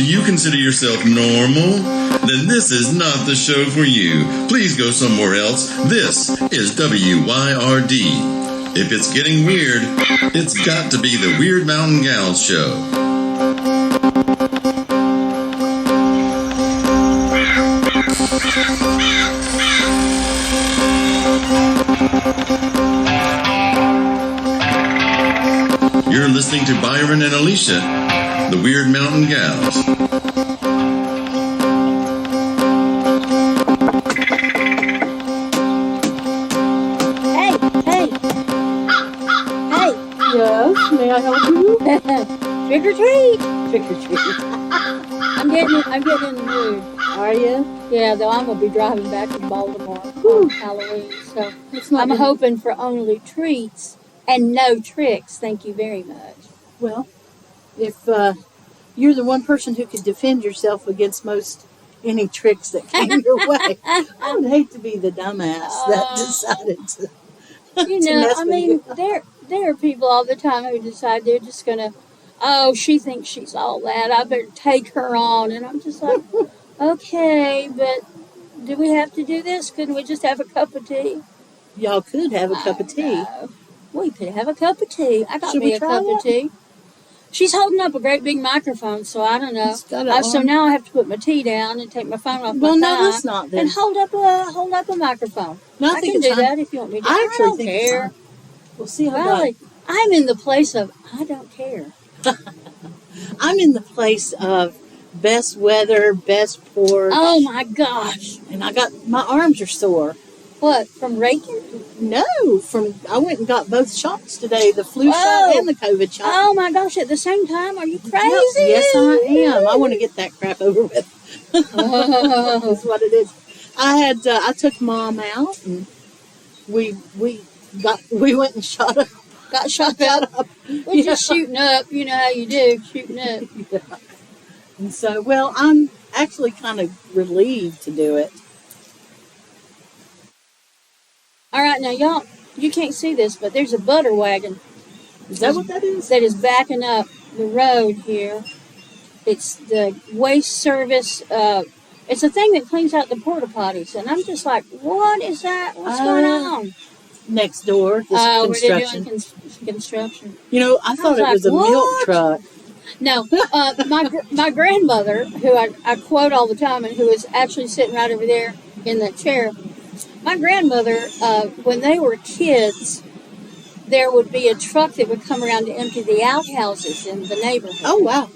you consider yourself normal? Then this is not the show for you. Please go somewhere else. This is WYRD. If it's getting weird, it's got to be the Weird Mountain Gals show. You're listening to Byron and Alicia, the Weird Mountain Gals. Hey. Yes, may I help you? Trick or treat. Trick or treat. I'm getting in the mood. Are you? Yeah, though I'm gonna be driving back to Baltimore on Halloween, so I'm hoping for only treats and no tricks. Thank you very much. Well, if you're the one person who could defend yourself against most any tricks that came your way, I would hate to be the dumbass that decided to. There are people all the time who decide they're just gonna, she thinks she's all that, I better take her on, and I'm just like, okay, but do we have to do this? Couldn't we just have a cup of tea? Y'all could have a cup of tea. We could have a cup of tea. I got me a cup of tea. She's holding up a great big microphone, so I don't know. So now I have to put my tea down and take my phone off my thigh. No, that's not then. And hold up a microphone. No, I can do that if you want me to. I don't care. We'll see how I'm in the place of I don't care. I'm in the place of best weather, best porch. Oh my gosh! And my arms are sore. What, from raking? No, I went and got both shots today, the flu shot and the COVID shot. Oh my gosh, at the same time? Are you crazy? Yes, I am. I want to get that crap over with. That's what it is. I took Mom out and we went and shot up. Got shot up. We're just shooting up. You know how you do, shooting up. Yeah. And so, I'm actually kind of relieved to do it. All right, now, y'all, you can't see this, but there's a butterwagon. Is that what that is? That is backing up the road here. It's the waste service. It's a thing that cleans out the porta potties. And I'm just like, what is that? What's going on? Next door, this construction. Where they're doing construction. You know, I thought it was a milk truck. No, my grandmother, who I quote all the time and who is actually sitting right over there in the chair, my grandmother, when they were kids, there would be a truck that would come around to empty the outhouses in the neighborhood. Oh, wow.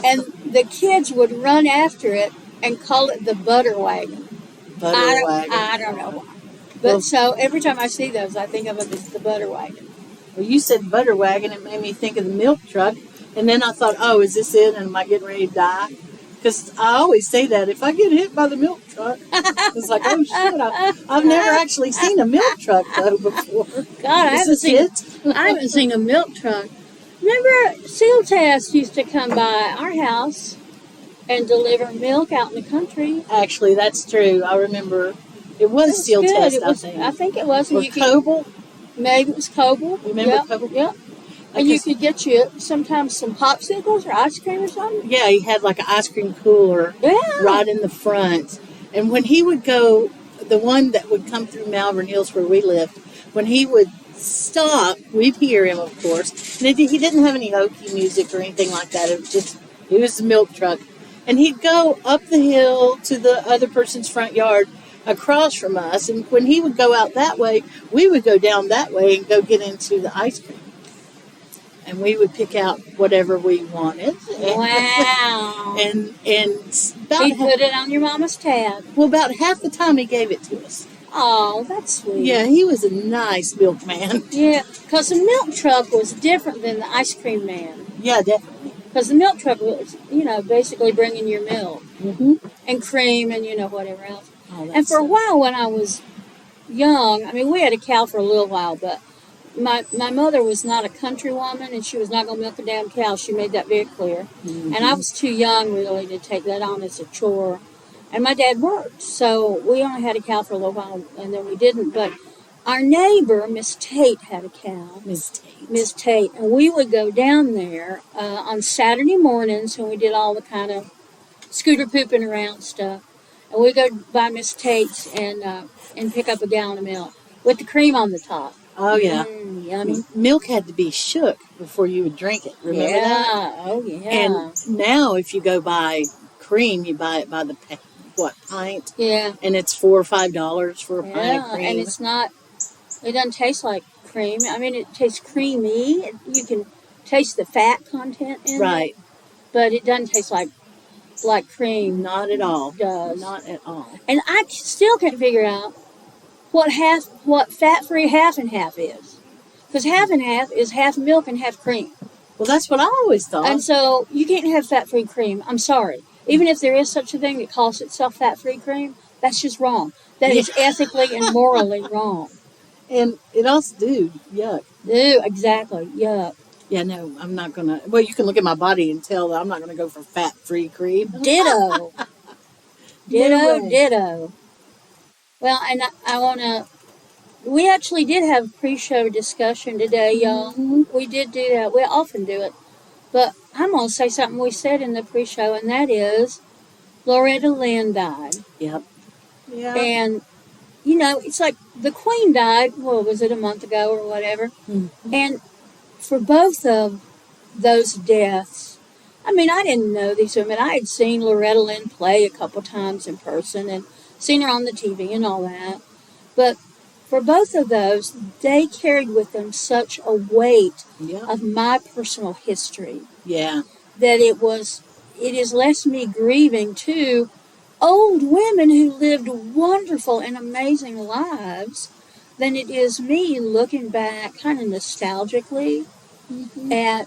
And the kids would run after it and call it the butterwagon. I don't know why. But so every time I see those, I think of it as the butterwagon. Well, you said butterwagon. It made me think of the milk truck. And then I thought, is this it? And am I getting ready to die? Because I always say that. If I get hit by the milk truck, it's like, oh, shit. I've never actually seen a milk truck, though, before. God, I haven't seen a milk truck. Remember, Seal Test used to come by our house and deliver milk out in the country. Actually, that's true. I remember it was Seal Test, I think it was. Or Coble. Maybe it was Coble. Remember Coble? Yep. And you could get sometimes some popsicles or ice cream or something. Yeah, he had like an ice cream cooler right in the front. And when he would go, the one that would come through Malvern Hills where we lived, when he would stop, we'd hear him, of course. And he didn't have any hokey music or anything like that. It was the milk truck. And he'd go up the hill to the other person's front yard across from us. And when he would go out that way, we would go down that way and go get into the ice cream. And we would pick out whatever we wanted. Wow. and he put it on your mama's tab. Well, about half the time he gave it to us. Oh, that's sweet. Yeah, he was a nice milkman. Yeah, because the milk truck was different than the ice cream man. Yeah, definitely. Because the milk truck was, basically bringing your milk. Mm-hmm. And cream and, whatever else. Oh, and for a while when I was young, we had a cow for a little while, but my mother was not a country woman, and she was not going to milk a damn cow. She made that very clear. Mm-hmm. And I was too young, really, to take that on as a chore. And my dad worked, so we only had a cow for a little while, and then we didn't. But our neighbor, Miss Tate, had a cow. Miss Tate. And we would go down there on Saturday mornings, and we did all the kind of scooter pooping around and stuff. And we go by Miss Tate's and pick up a gallon of milk with the cream on the top. Oh, yeah. Yummy. Milk had to be shook before you would drink it. Remember that? Oh, yeah. And now if you go buy cream, you buy it by the pint? Yeah. And it's $4 or $5 for a pint of cream. And it doesn't taste like cream. I mean, it tastes creamy. You can taste the fat content in it. Right. But it doesn't taste like cream. Not at all. Does. Not at all. And I still can't figure out what fat-free half and half is. Because half and half is half milk and half cream. Well, that's what I always thought. And so you can't have fat-free cream. I'm sorry. Even if there is such a thing that calls itself fat-free cream, that's just wrong. That is ethically and morally wrong. And it also, yuck. Exactly, yuck. Yeah, no, I'm not going to. Well, you can look at my body and tell that I'm not going to go for fat-free cream. Ditto. Ditto. Well, and I want to. We actually did have a pre-show discussion today, y'all. Mm-hmm. We did do that. We often do it. But I'm going to say something we said in the pre-show, and that is Loretta Lynn died. Yep. Yeah. And, you know, it's like the Queen died, what was it, a month ago or whatever? Mm-hmm. And for both of those deaths, I mean, I didn't know these women. I had seen Loretta Lynn play a couple times in person and seen her on the TV and all that. But for both of those, they carried with them such a weight of my personal history. Yeah. That it is less me grieving too old women who lived wonderful and amazing lives than it is me looking back kind of nostalgically at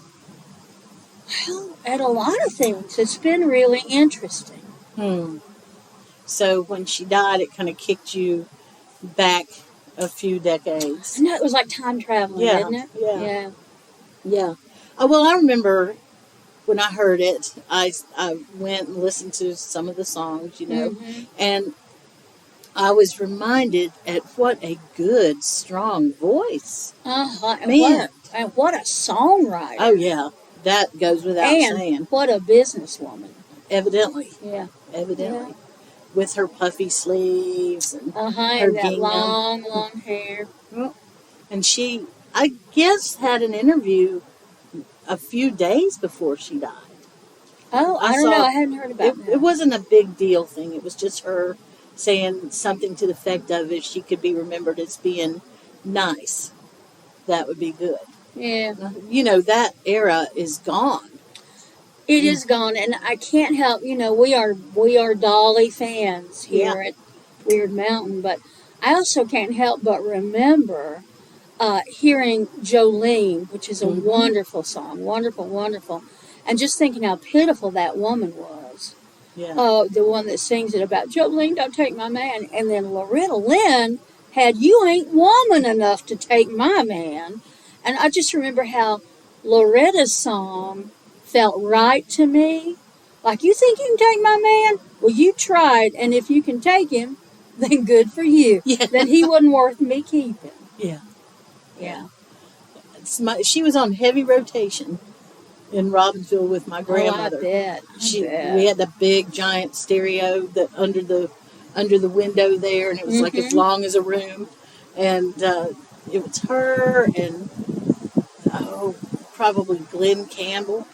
a lot of things. It's been really interesting. So when she died, it kind of kicked you back a few decades. No, it was like time traveling, didn't it? Yeah. Oh, well, I remember when I heard it, I went and listened to some of the songs, you know, and I was reminded at what a good, strong voice. Man. And what a songwriter. Oh, yeah. That goes without saying. What a businesswoman. Evidently. Yeah. Evidently. Yeah. With her puffy sleeves and her and that long hair. Well, and she, I guess, had an interview a few days before she died. Oh, I don't know. I hadn't heard about that. It wasn't a big deal thing. It was just her saying something to the effect of if she could be remembered as being nice, that would be good. Yeah. You know, that era is gone. It is gone, and I can't help, you know, we are Dolly fans here at Wyrd Mountain, but I also can't help but remember hearing Jolene, which is a wonderful song, wonderful, and just thinking how pitiful that woman was. Yeah. The one that sings it about, Jolene, don't take my man, and then Loretta Lynn had You Ain't Woman Enough to Take My Man, and I just remember how Loretta's song felt right to me. Like, you think you can take my man? Well, you tried, and if you can take him, then good for you. Yeah. Then he wasn't worth me keeping. Yeah. Yeah. She was on heavy rotation in Robbinsville with my grandmother. I bet. We had the big giant stereo that under the window there, and it was like as long as a room. And it was her and probably Glenn Campbell.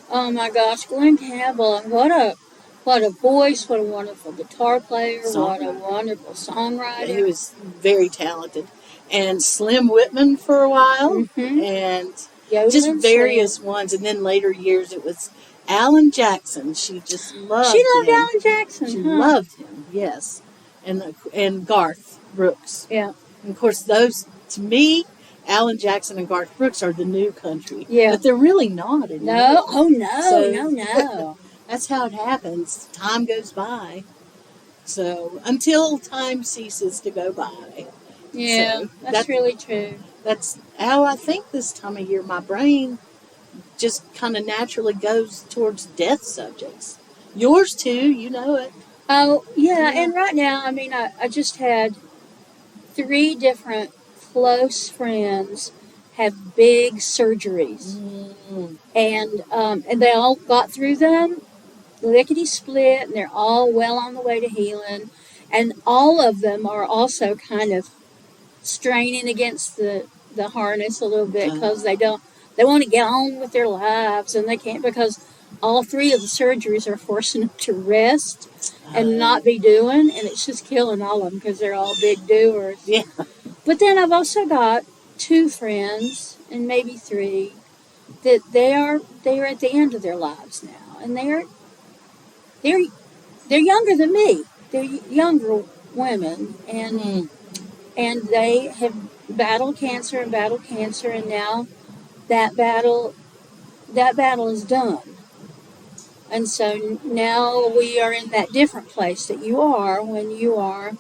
Oh my gosh, Glenn Campbell! What a voice! What a wonderful guitar player! What a wonderful songwriter! He was very talented. And Slim Whitman for a while, and Yodeling just various ones. And then later years, it was Alan Jackson. She just loved. She loved him. Alan Jackson. She loved him. Yes, and Garth Brooks. Yeah. And of course, those to me. Alan Jackson and Garth Brooks are the new country. Yeah. But they're really not anymore. No. Oh, no. No. That's how it happens. Time goes by. So, until time ceases to go by. Yeah, so that's really true. That's how I think this time of year. My brain just kind of naturally goes towards death subjects. Yours too, you know it. Oh, yeah. And right now, I mean, I just had 3 different close friends have big surgeries, and they all got through them lickety split, and they're all well on the way to healing. And all of them are also kind of straining against the harness a little bit because they want to get on with their lives, and they can't because all three of the surgeries are forcing them to rest and not be doing, and it's just killing all of them because they're all big doers. Yeah. But then I've also got 2 friends, and maybe 3, that they're at the end of their lives now, and they're younger than me. They're younger women, and they have battled cancer, and now that battle is done. And so now we are in that different place that you are when you are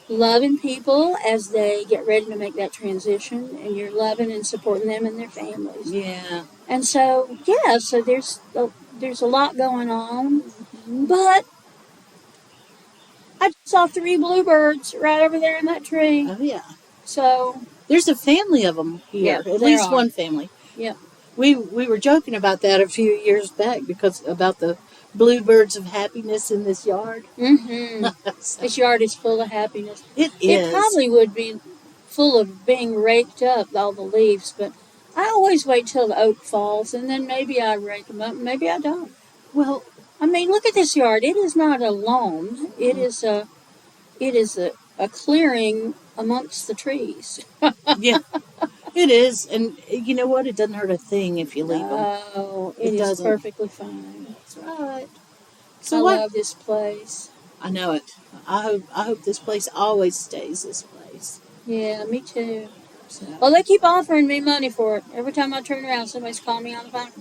loving people as they get ready to make that transition, and you're loving and supporting them and their families. Yeah. And so, so there's a lot going on, but I saw 3 bluebirds right over there in that tree. Oh, yeah. So there's a family of them here, at least one family. Yeah. We were joking about that a few years back because about the bluebirds of happiness in this yard. Mm-hmm. So, this yard is full of happiness. It is. It probably would be full of being raked up, all the leaves, but I always wait till the oak falls, and then maybe I rake them up, maybe I don't. Well, I mean, look at this yard. It is not a lawn. It is a clearing amongst the trees. Yeah. It is, and you know what? It doesn't hurt a thing if you leave them. Oh, it is doesn't. perfectly fine. That's right. So I love this place. I know it. I hope this place always stays this place. Yeah, me too. So. Well, they keep offering me money for it. Every time I turn around, somebody's calling me on the phone.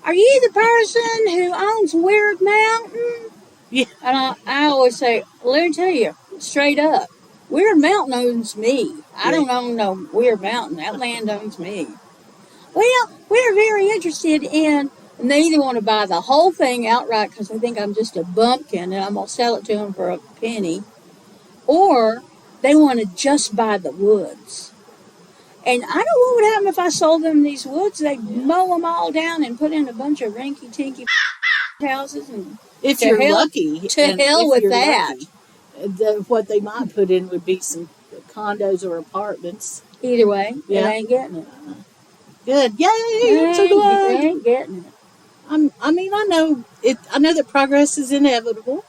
Are you the person who owns Wyrd Mountain? Yeah. And I always say, let me tell you, straight up, Wyrd Mountain owns me. I don't own no Wyrd Mountain. That land owns me. Well, we're very interested in, and they either want to buy the whole thing outright because they think I'm just a bumpkin and I'm going to sell it to them for a penny, or they want to just buy the woods. And I don't know what would happen if I sold them these woods. They'd mow them all down and put in a bunch of rinky-tinky houses. And if you're lucky. To hell with that. Lucky, what they might put in would be some condos or apartments. Either way, they ain't getting it. Good. Yay! I'm so glad. They ain't getting it. I know it. I know that progress is inevitable.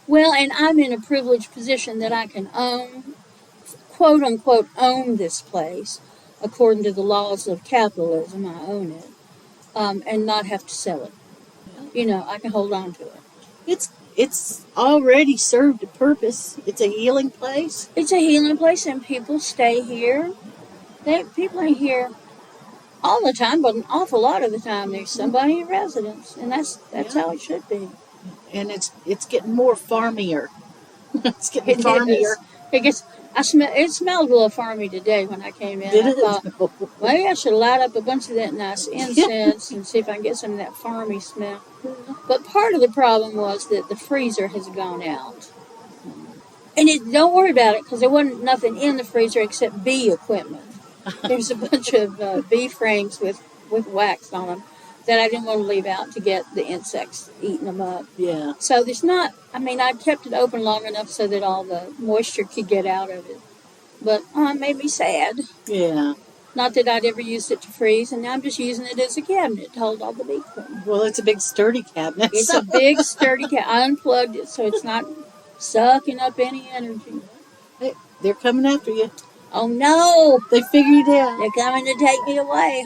Well, and I'm in a privileged position that I can own, quote unquote, own this place according to the laws of capitalism. I own it, and not have to sell it. You know, I can hold on to it. It's already served a purpose. It's a healing place. It's a healing place, and people stay here. People ain't here all the time, but an awful lot of the time there's somebody in residence, and that's how it should be. And it's getting more farmier. It's getting farmier. It smelled a little farmy today when I came in. Did I it? thought, maybe I should light up a bunch of that nice incense and see if I can get some of that farmy smell. But part of the problem was that the freezer has gone out. And don't worry about it, because there wasn't nothing in the freezer except bee equipment. There's a bunch of bee frames with wax on them that I didn't want to leave out to get the insects eating them up. Yeah. So I kept it open long enough so that all the moisture could get out of it. But it made me sad. Yeah. Not that I'd ever used it to freeze, and now I'm just using it as a cabinet to hold all the bee equipment. Well, it's a big sturdy cabinet. It's a big sturdy cabinet. I unplugged it so it's not sucking up any energy. Hey, they're coming after you. Oh no! They figured it out. They're coming to take me away,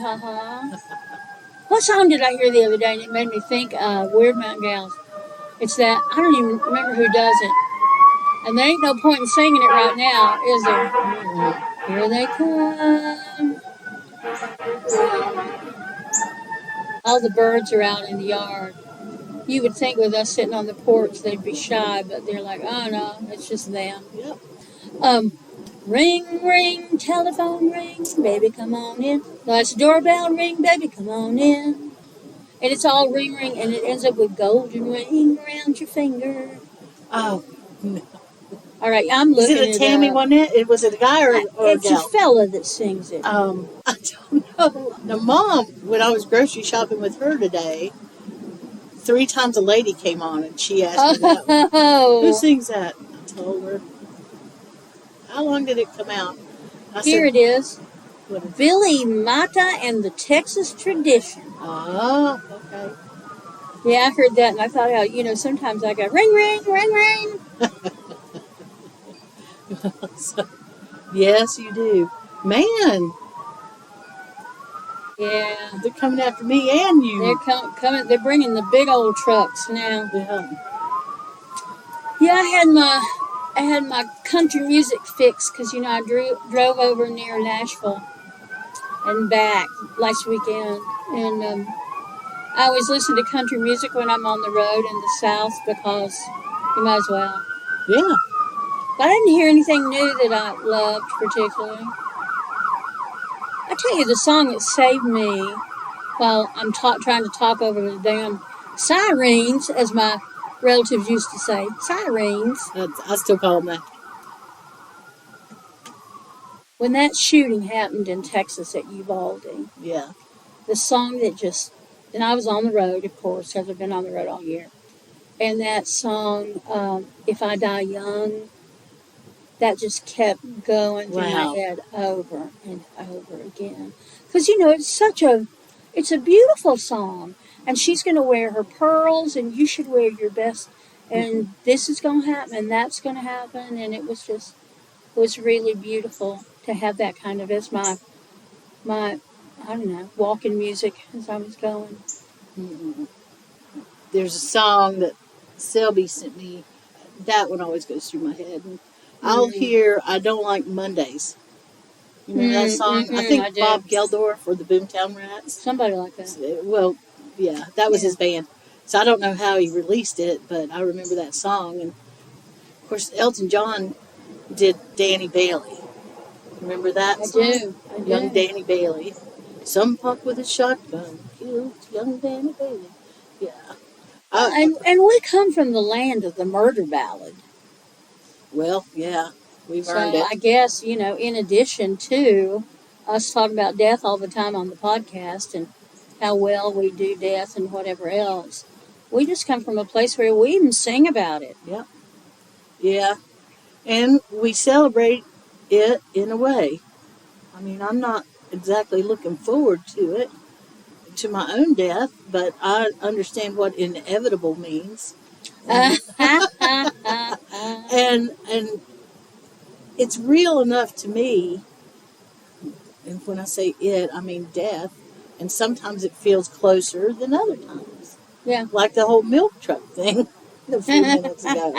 What song did I hear the other day and it made me think of Wyrd Mountain Gals? It's that, I don't even remember who does it. And there ain't no point in singing it right now, is there? Here they come. All the birds are out in the yard. You would think with us sitting on the porch they'd be shy, but they're like, oh no, it's just them. Yep. Ring, ring, telephone ring, baby, come on in. That's doorbell ring, baby, come on in. And it's all ring, ring, and it ends up with golden ring around your finger. Oh, no. All right, I'm looking at it. Is it a Tammy one? Was it a guy or a it's gal? a fella that sings it. I don't know. Now, Mom, when I was grocery shopping with her today, 3 times a lady came on, and she asked me that one. Who sings that? I told her. How long did it come out? Here it is. What is Billy Mata and the Texas Tradition. Oh, okay. Yeah, I heard that, and I thought, how sometimes I go ring, ring, ring, ring. So, yes, you do. Man. Yeah. They're coming after me and you. They're coming. They're bringing the big old trucks now. Yeah. Yeah, I had my country music fix because I drove over near Nashville and back last weekend, and I always listen to country music when I'm on the road in the South because you might as well. Yeah. But I didn't hear anything new that I loved particularly. I tell you, the song that saved me while I'm trying to talk over the damn sirens, as my relatives used to say, sirens. I still call them that. When that shooting happened in Texas at Uvalde, Yeah. the song that and I was on the road, of course, because I've been on the road all year, and that song, If I Die Young, that just kept going through my head over and over again. Because, it's a beautiful song. And she's going to wear her pearls, and you should wear your best. And this is going to happen, and that's going to happen. And it was really beautiful to have that kind of as my I don't know, walking music as I was going. Mm-hmm. There's a song that Selby sent me. That one always goes through my head. And I'll hear I Don't Like Mondays. You remember that song? I think Bob Geldorf or the Boomtown Rats. Somebody like that. Well, yeah, that was his band. So I don't know how he released it, but I remember that song. And, of course, Elton John did Danny Bailey. Remember that song? I do. Young Danny Bailey. Some punk with a shotgun killed young Danny Bailey. Yeah. And we come from the land of the murder ballad. Well, yeah, we've earned it. I guess, in addition to us talking about death all the time on the podcast and how well we do death and whatever else, we just come from a place where we even sing about it. Yep. Yeah. And we celebrate it in a way. I mean, I'm not exactly looking forward to it, to my own death, but I understand what inevitable means. And it's real enough to me, and when I say it, I mean death, and sometimes it feels closer than other times. Yeah. Like the whole milk truck thing a few minutes ago.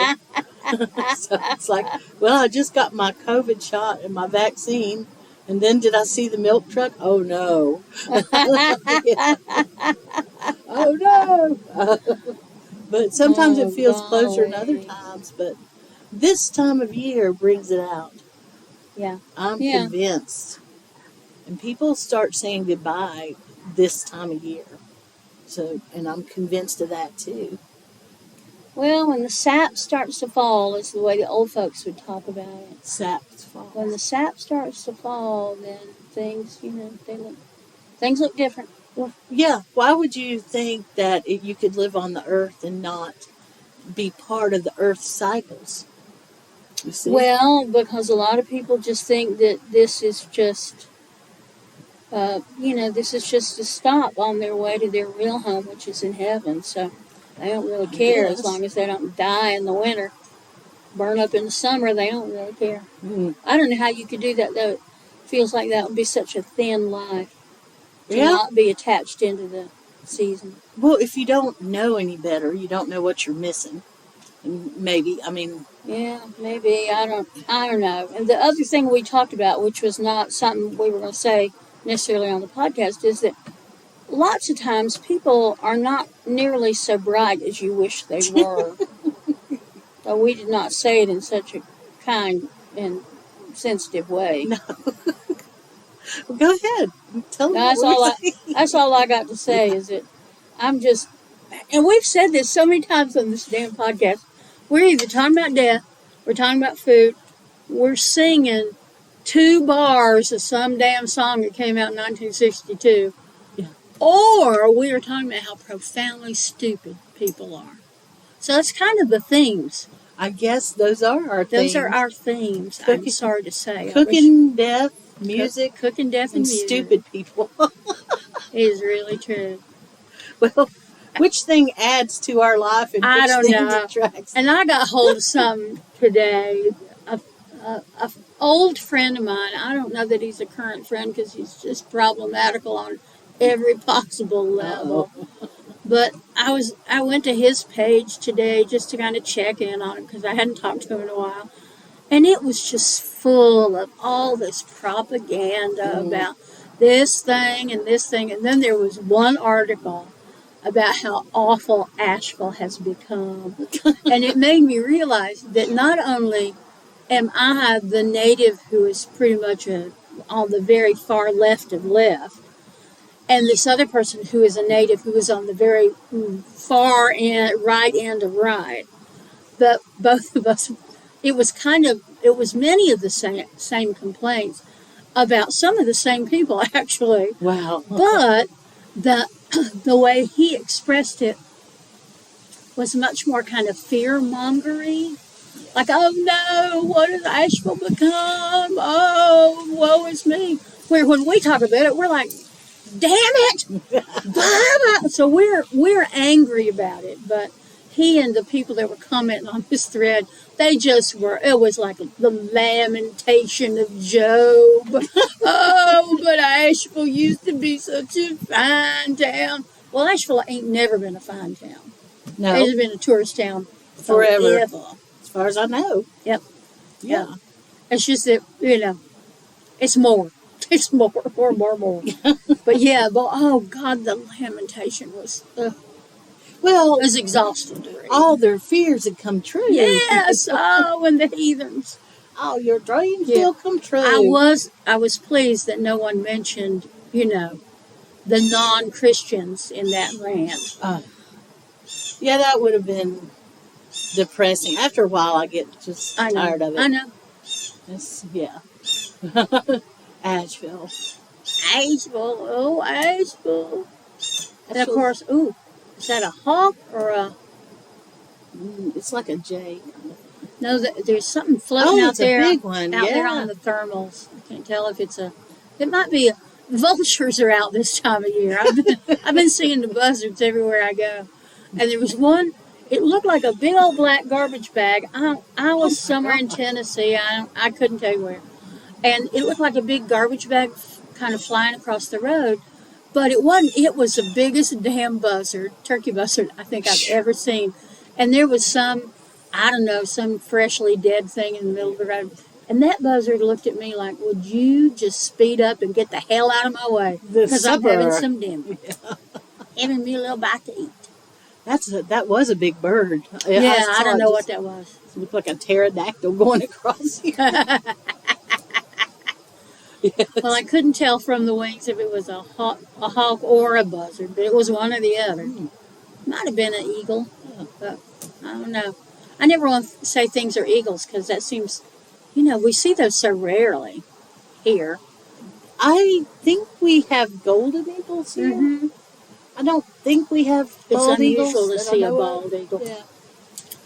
So it's like, well, I just got my COVID shot and my vaccine, and then did I see the milk truck? Oh, no. Oh, no. But sometimes it feels closer than other times, but this time of year brings it out. Yeah. I'm convinced. And people start saying goodbye this time of year. So, and I'm convinced of that too. Well, when the sap starts to fall, is the way the old folks would talk about it. Saps fall. When the sap starts to fall, then things, things look different. Well, yeah. Why would you think that you could live on the earth and not be part of the earth's cycles? You see? Well, because a lot of people just think that this is just, this is just a stop on their way to their real home, which is in heaven. So they don't really care as long as they don't die in the winter, burn up in the summer. They don't really care. I don't know how you could do that, though. It feels like that would be such a thin life to not be attached into the season. Well, if you don't know any better, you don't know what you're missing. And maybe, Yeah, maybe. I don't know. And the other thing we talked about, which was not something we were going to say necessarily on the podcast, is that lots of times people are not nearly so bright as you wish they were. So we did not say it in such a kind and sensitive way. No. Well, go ahead. Tell me. That's all I got to say is that I'm just, and we've said this so many times on this damn podcast, we're either talking about death, we're talking about food, we're singing 2 bars of some damn song that came out in 1962. Yeah. or we are talking about how profoundly stupid people are. So that's kind of the themes. I guess those are our themes. Those are our themes. I'm sorry to say. Cooking, death, music. Cooking, death, and music. Stupid people. It is really true. Well, which thing adds to our life and I which don't thing know. detracts? And I got hold of some today. A old friend of mine. I don't know that he's a current friend because he's just problematical on every possible level. But I went to his page today just to kind of check in on him because I hadn't talked to him in a while. And it was just full of all this propaganda about this thing and this thing. And then there was one article about how awful Asheville has become. And it made me realize that not only am I the native who is pretty much on the very far left of left, and this other person who is a native who is on the very far right end of right, but both of us, it was many of the same complaints about some of the same people, actually. Wow. But the way he expressed it was much more kind of fear-mongery. Like, oh no, what has Asheville become? Oh, woe is me. Where when we talk about it, we're like, damn it! So we're angry about it. But he and the people that were commenting on this thread, they just were, it was like the lamentation of Job. Oh, but Asheville used to be such a fine town. Well, Asheville ain't never been a fine town. No. It's been a tourist town Forever. As far as I know. Yep. Yeah. It's just that, it's more. It's more. But yeah, oh God, the lamentation was, well, it was exhausting. All their fears had come true. Yes. Oh, and the heathens. Oh, your dreams still come true. I was pleased that no one mentioned, the non-Christians in that rant. Yeah, that would have been depressing. After a while, I get just tired of it. I know. Yeah. Asheville. Oh, Asheville. And of course, is that a hawk or a... It's like a jay. No, there's something floating out there. Oh, it's a big one. Out there on the thermals. I can't tell if it's it might be vultures are out this time of year. I've been seeing the buzzards everywhere I go. And there was one, it looked like a big old black garbage bag. I was somewhere in Tennessee. I couldn't tell you where. And it looked like a big garbage bag kind of flying across the road. But it wasn't. It was the biggest damn buzzard, turkey buzzard, I think I've ever seen. And there was some freshly dead thing in the middle of the road. And that buzzard looked at me like, would you just speed up and get the hell out of my way? Because I'm having some dinner. Yeah. Having me a little bite to eat. That was a big bird. Yeah, I don't know what that was. It looked like a pterodactyl going across here. Yes. Well, I couldn't tell from the wings if it was a hawk or a buzzard, but it was one or the other. Might have been an eagle, but I don't know. I never want to say things are eagles because that seems, we see those so rarely here. I think we have golden eagles here. Mm-hmm. I don't think we have bald eagles. It's unusual to see a bald eagle. Yeah.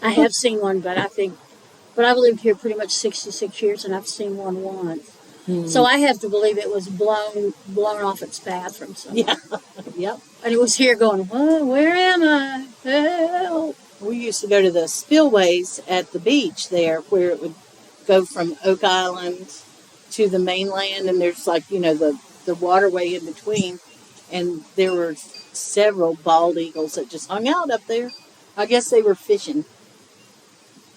I have seen one, but I've lived here pretty much 66 years, and I've seen one once. Mm-hmm. So I have to believe it was blown off its path from somewhere. Yeah. Yep. And it was here going, whoa, where am I? Help. We used to go to the spillways at the beach there where it would go from Oak Island to the mainland, and there's the waterway in between, and there were several bald eagles that just hung out up there. I guess they were fishing.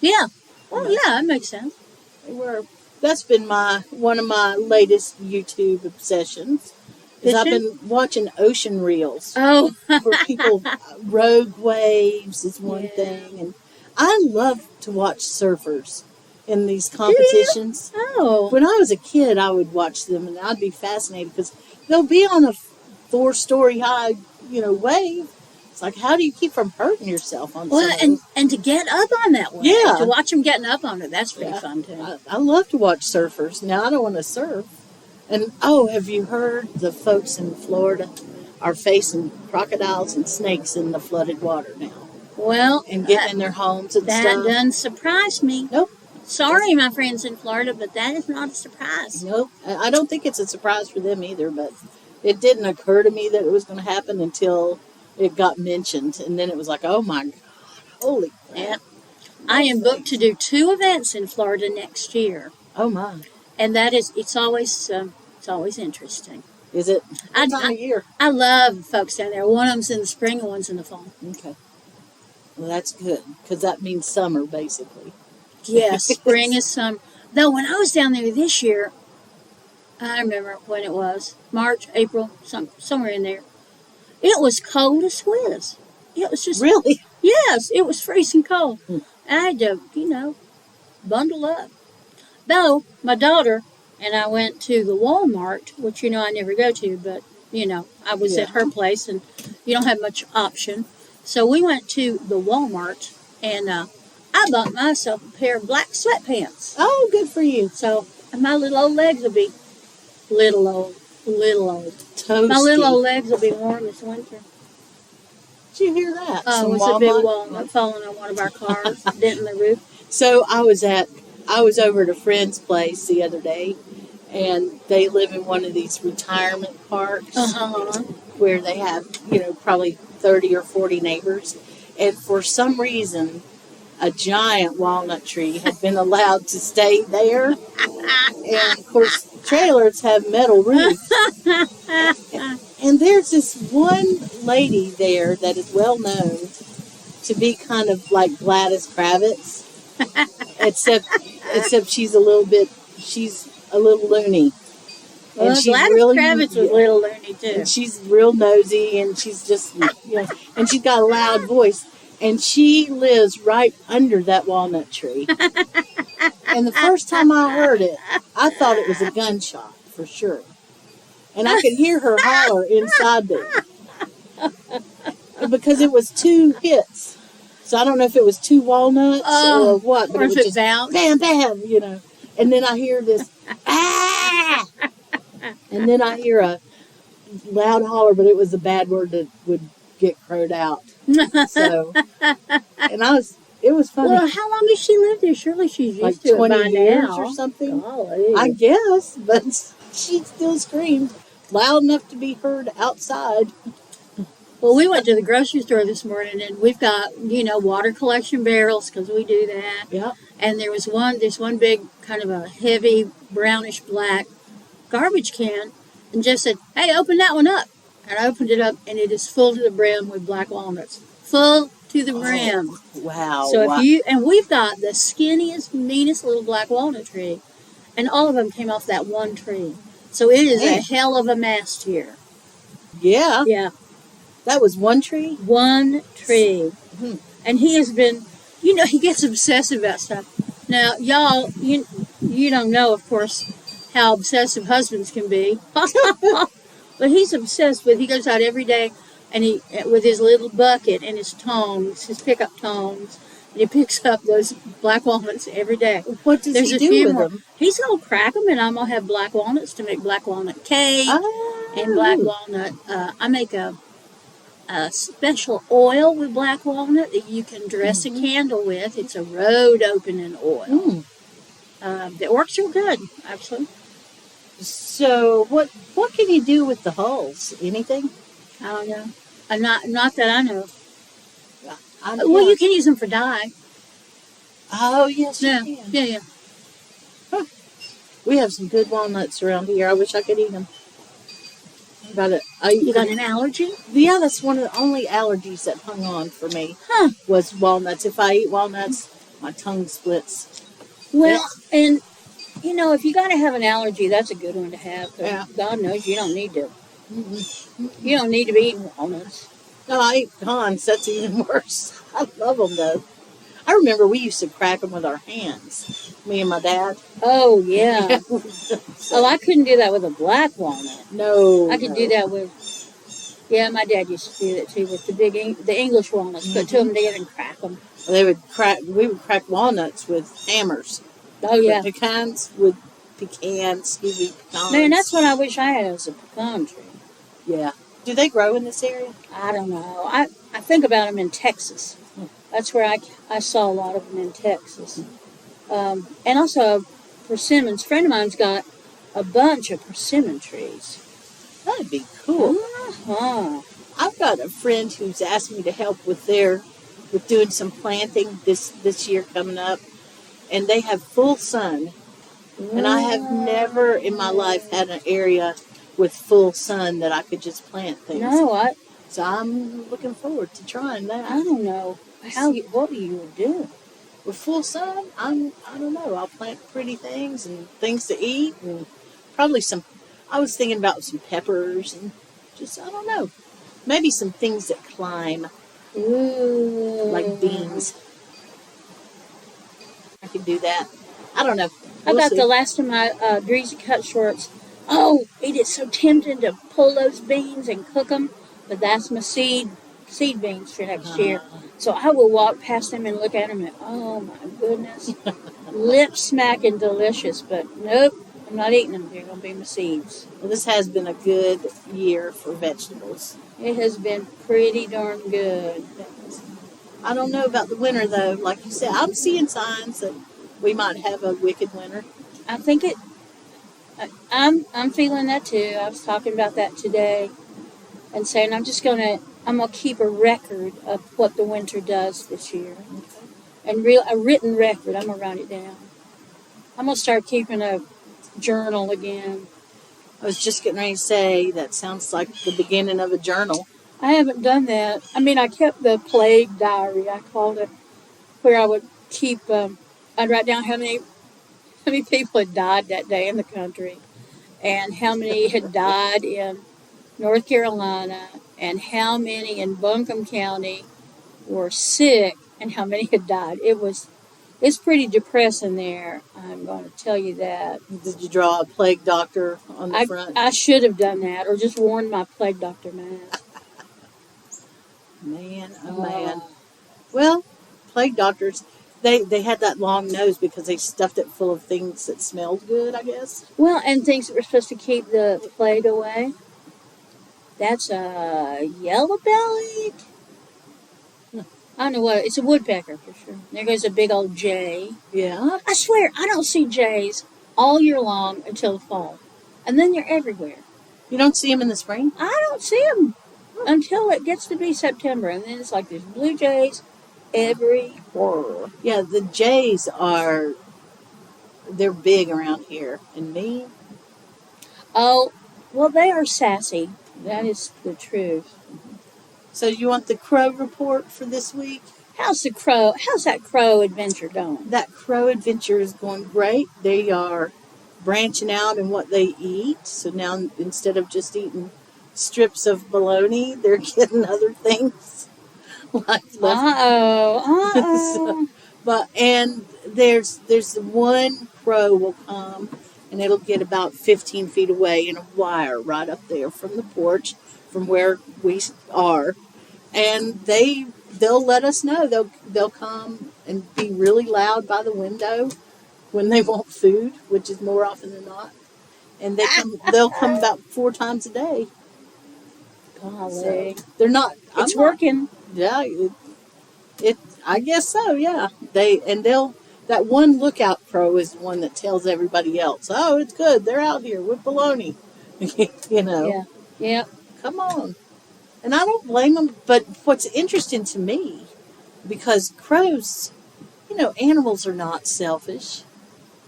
Yeah. Well, yeah, that makes sense. They were. That's been one of my latest YouTube obsessions. I've been watching ocean reels. Oh. For people, rogue waves is one thing. And I love to watch surfers in these competitions. Oh. When I was a kid, I would watch them, and I'd be fascinated because they'll be on a 4-story high, wave. It's like, how do you keep from hurting yourself on something? And to get up on that wave. Yeah. To watch them getting up on it, that's pretty fun, too. I love to watch surfers. Now, I don't want to surf. And, have you heard the folks in Florida? are facing crocodiles and snakes in the flooded water now. Well, And getting in their homes and that stuff. doesn't surprise me. Nope. Sorry, my friends in Florida, but that is not a surprise. Nope. I don't think it's a surprise for them either, but it didn't occur to me that it was going to happen until it got mentioned. And then it was like, oh my God, holy crap. Yeah. I am booked to do 2 events in Florida next year. Oh my. And that is, it's always interesting. Is it? What time of year? I love folks down there. One of them's in the spring and one's in the fall. Okay. Well, that's good, because that means summer, basically. Yes, spring is summer. Though when I was down there this year, I remember when it was, March, April, somewhere in there. It was cold as whiz. It was just... Really? Yes, it was freezing cold. I had to, bundle up. Though, my daughter and I went to the Walmart, which, I never go to, but, I was at her place, and you don't have much option. So we went to the Walmart, and I bought myself a pair of black sweatpants. Oh, good for you. So my little old legs will be little old. Toasty. My little old legs will be warm this winter. Did you hear that? Oh, it was a big walnut falling on one of our cars, denting the roof. So I was over at a friend's place the other day, and they live in one of these retirement parks where they have, probably 30 or 40 neighbors. And for some reason, a giant walnut tree had been allowed to stay there. And, of course, trailers have metal roofs. And there's this one lady there that is well known to be kind of like Gladys Kravitz, except she's a little loony. Well, and Gladys Kravitz was a little loony too. And she's real nosy, and she's just, and she's got a loud voice. And she lives right under that walnut tree. And the first time I heard it, I thought it was a gunshot, for sure. And I could hear her holler inside there. Because it was 2 hits. So I don't know if it was 2 walnuts or what. But or it was if it just bounced. bam, bam, And then I hear this, ah! And then I hear a loud holler, but it was a bad word that would get crowed out. So, and it was funny. Well, how long has she lived there? Surely she's used like to 20 it by years now. or something. Golly. I guess, but she still screamed loud enough to be heard outside. Well, we went to the grocery store this morning, and we've got, water collection barrels, because we do that. Yeah. And there's one big, kind of a heavy, brownish black garbage can, and Jeff said, hey, open that one up. And I opened it up, and it is full to the brim with black walnuts. Full to the brim. Wow. So and we've got the skinniest, meanest little black walnut tree, and all of them came off that one tree. So it is a hell of a mast here. Yeah. Yeah. That was one tree? One tree. Mm-hmm. And he has been, he gets obsessive about stuff. Now, y'all, you don't know, of course, how obsessive husbands can be. But he's obsessed he goes out every day, and with his little bucket and his tongs, his pickup tongs, and he picks up those black walnuts every day. What does he do with them? He's going to crack them, and I'm going to have black walnuts to make black walnut cake and black walnut. I make a special oil with black walnut that you can dress a candle with. It's a road opening oil. That works real good, actually. So what can you do with the hulls? Anything? I don't know. Not that I know. Well, you can use them for dye. Oh, yes, you can. Yeah. Huh. We have some good walnuts around here. I wish I could eat them. You got an allergy? Yeah, that's one of the only allergies that hung on for me was walnuts. If I eat walnuts, my tongue splits. Well, and, if you got to have an allergy, that's a good one to have. Yeah. God knows you don't need to. You don't need to be eating walnuts. No, I eat pecans. That's even worse. I love them, though. I remember we used to crack them with our hands, me and my dad. Oh, yeah. I couldn't do that with a black walnut. No. I could do that with, my dad used to do that too, with the English walnuts. Put 2 of them together and crack them. We would crack walnuts with hammers. Oh, yeah. Pecans with pecans. Man, that's what I wish I had as a pecan tree. Yeah. Do they grow in this area? I don't know. I think about them in Texas. That's where I saw a lot of them in Texas. And also persimmons. A friend of mine's got a bunch of persimmon trees. That'd be cool. Uh-huh. I've got a friend who's asked me to help with doing some planting this year coming up, and they have full sun. And I have never in my life had an area with full sun that I could just plant things. No, So I'm looking forward to trying that. I don't know what you would do. With full sun, I don't know. I'll plant pretty things and things to eat, and probably I was thinking about some peppers and just, I don't know, maybe some things that climb. Ooh. Like beans. I could do that. I don't know. How about the last of my greasy cut shorts? Oh, it is so tempting to pull those beans and cook them, but that's my seed beans for next year. So I will walk past them and look at them and, oh my goodness, lip smacking delicious, but nope, I'm not eating them. They're going to be my seeds. Well, this has been a good year for vegetables. It has been pretty darn good. I don't know about the winter, though. Like you said, I'm seeing signs that we might have a wicked winter. I think I'm feeling that too. I was talking about that today and saying I'm gonna keep a record of what the winter does this year. And a written record. I'm gonna write it down. I'm gonna start keeping a journal again. I was just getting ready to say that sounds like the beginning of a journal. I haven't done that. I mean, I kept the plague diary. I called it, where I would keep. I'd write down how many people had died that day in the country, and how many had died in North Carolina, and how many in Buncombe County were sick, and how many had died. It's pretty depressing there. I'm going to tell you that. Did you draw a plague doctor on the front? I should have done that, or just worn my plague doctor mask. Man, oh man. Well, plague doctors, they had that long nose because they stuffed it full of things that smelled good, I guess. Well, and things that were supposed to keep the plague away. That's a yellow-bellied. I don't know what. It's a woodpecker for sure. There goes a big old jay. Yeah. I swear, I don't see jays all year long until the fall. And then they're everywhere. You don't see them in the spring? I don't see them until it gets to be September. And then it's like there's blue jays everywhere. Yeah, the jays they're big around here. And me? Oh, well, they are sassy. That is the truth. So you want the crow report for this week? How's that crow adventure going? That crow adventure is going great. They are branching out in what they eat. So now instead of just eating strips of bologna, they're getting other things. And there's one crow will come and it'll get about 15 feet away in a wire right up there from the porch, from where we are, and they'll let us know. They'll come and be really loud by the window when they want food, which is more often than not. And they'll come about 4 times a day. Golly. So they're not. It's working. Yeah, I guess so. Yeah, that one lookout crow is the one that tells everybody else, "Oh, it's good. They're out here with bologna." You know. Yeah. Yeah. Come on. And I don't blame them, but what's interesting to me, because crows, animals are not selfish.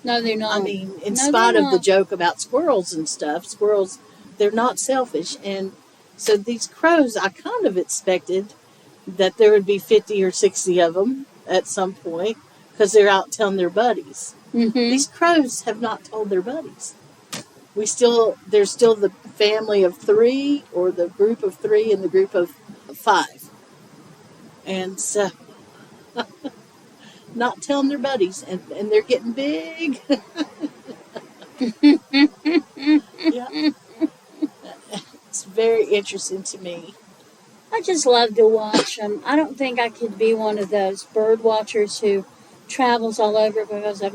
No, they're not. I mean, in spite of the joke about squirrels and stuff, squirrels, they're not selfish. And so these crows, I kind of expected that there would be 50 or 60 of them at some point, because they're out telling their buddies. Mm-hmm. These crows have not told their buddies. There's still the family of 3, or the group of 3 and the group of 5. And so, not telling their buddies, and they're getting big. Yeah. It's very interesting to me. I just love to watch them. I don't think I could be one of those bird watchers who travels all over, because I've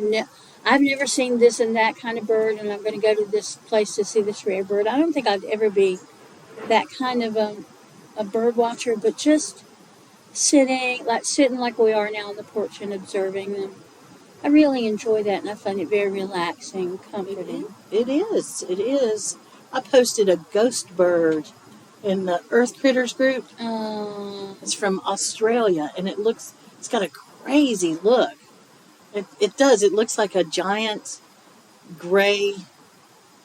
never seen this and that kind of bird, and I'm going to go to this place to see this rare bird. I don't think I'd ever be that kind of a bird watcher, but just sitting like we are now on the porch and observing them. I really enjoy that, and I find it very relaxing, comforting. It is. It is. I posted a ghost bird in the Earth Critters group. It's from Australia, and it's got a crazy look. It does. It looks like a giant gray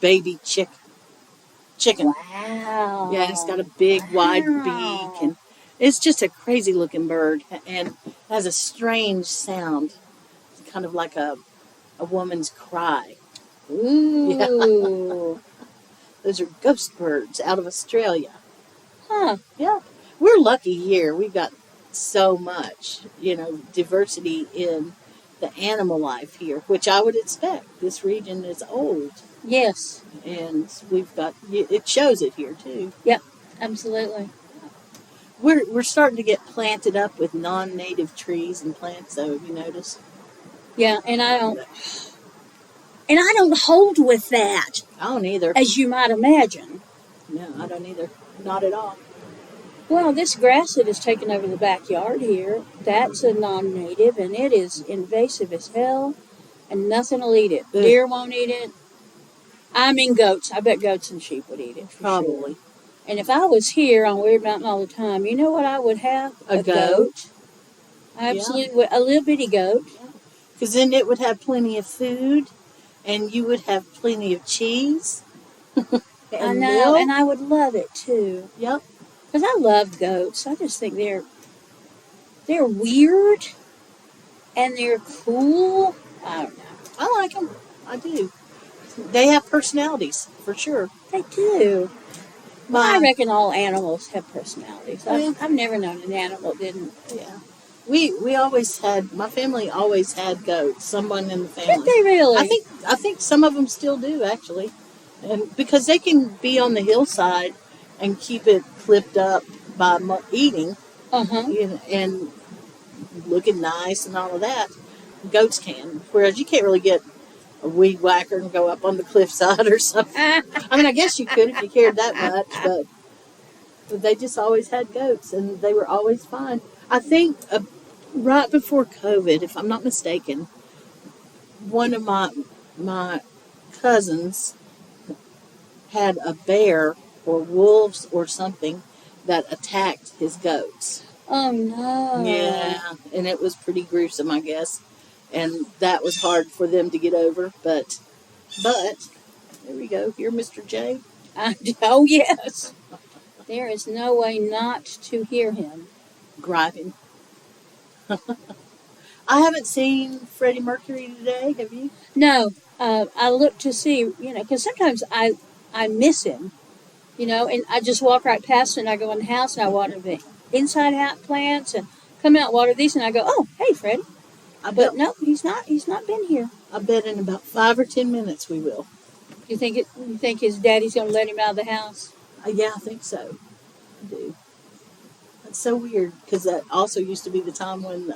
baby chicken. Wow. Yeah, it's got a big, wide beak, and it's just a crazy looking bird, and has a strange sound. It's kind of like a woman's cry. Ooh. Yeah. Those are ghost birds out of Australia. Huh. Yeah. We're lucky here. We've got so much, diversity in the animal life here, which I would expect. This region is old. Yes. And it shows it here too. Yep, absolutely. We're starting to get planted up with non-native trees and plants, though, have you noticed? Yeah, and I don't hold with that. I don't either. As you might imagine. No, I don't either. Not at all. Well, this grass that has taken over the backyard here, that's a non-native, and it is invasive as hell, and nothing will eat it. Ugh. Deer won't eat it. I mean goats. I bet goats and sheep would eat it. Probably. Sure. And if I was here on Wyrd Mountain all the time, you know what I would have? A goat. Absolutely. Yeah. A little bitty goat. Because then it would have plenty of food, and you would have plenty of cheese. I know, and I would love it too. Yep. Because I love goats. I just think they're weird, and they're cool. I don't know. I like them. I do. They have personalities, for sure. They do. Well, I reckon all animals have personalities. I've never known an animal that didn't. Yeah. We always had, my family always had goats, someone in the family. Did they really? I think some of them still do, actually. And because they can be on the hillside and keep it clipped up by eating, and looking nice and all of that. Goats can. Whereas you can't really get a weed whacker and go up on the cliffside or something. I mean, I guess you could if you cared that much, but they just always had goats, and they were always fine. I think right before COVID, if I'm not mistaken, one of my cousins had a bear or wolves or something that attacked his goats. Oh, no. Yeah, and it was pretty gruesome, I guess. And that was hard for them to get over, but there we go. You're Mr. J. Oh, yes. There is no way not to hear him. Griping. I haven't seen Freddie Mercury today, have you? No. I look to see, because sometimes I miss him, and I just walk right past him, and I go in the house, and I water the inside out plants, and come out and water these, and I go, oh, hey, Freddie. But no, he's not been here. I bet in about 5 or 10 minutes we will. You think his daddy's going to let him out of the house? Yeah, I think so. I do. That's so weird, because that also used to be the time when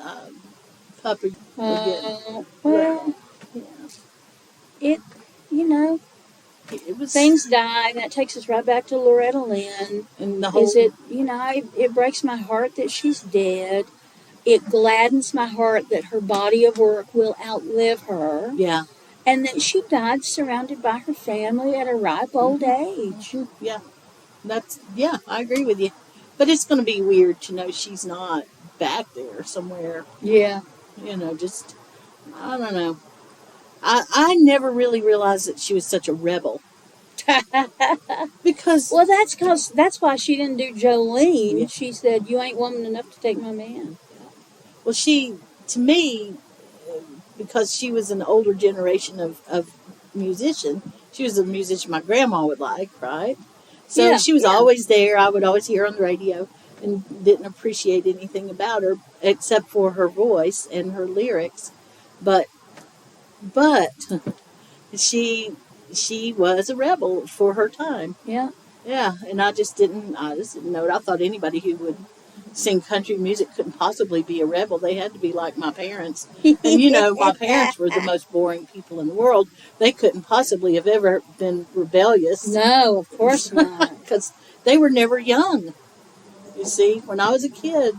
puppy would get... Well, yeah. It was things die, and that takes us right back to Loretta Lynn. And the whole... it breaks my heart that she's dead. It gladdens my heart that her body of work will outlive her. Yeah. And that she died surrounded by her family at a ripe old age. Yeah. I agree with you. But it's going to be weird to know she's not back there somewhere. Yeah. I don't know. I never really realized that she was such a rebel. Because... Well, that's why she didn't do Jolene. Yeah. She said, you ain't woman enough to take my man. Well, to me, because she was an older generation of musician, she was a musician my grandma would like, right? So she was always there. I would always hear her on the radio and didn't appreciate anything about her except for her voice and her lyrics. But she was a rebel for her time. Yeah. Yeah, and I just didn't know it. I thought anybody who would sing country music couldn't possibly be a rebel. They had to be like my parents. And my parents were the most boring people in the world. They couldn't possibly have ever been rebellious. No, of course not. because they were never young. You see, when I was a kid,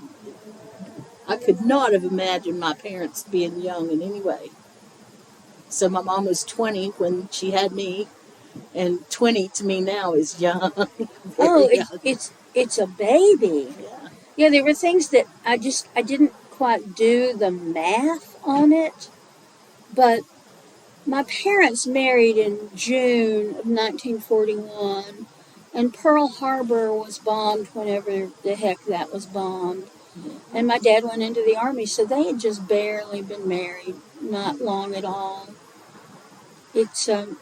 I could not have imagined my parents being young in any way. So my mom was 20 when she had me, and 20 to me now is young. Oh, Young. it's a baby. Yeah. Yeah, there were things that I didn't quite do the math on it, but my parents married in June of 1941, and Pearl Harbor was bombed whenever the heck that was bombed. And my dad went into the Army, so they had just barely been married, not long at all. It's and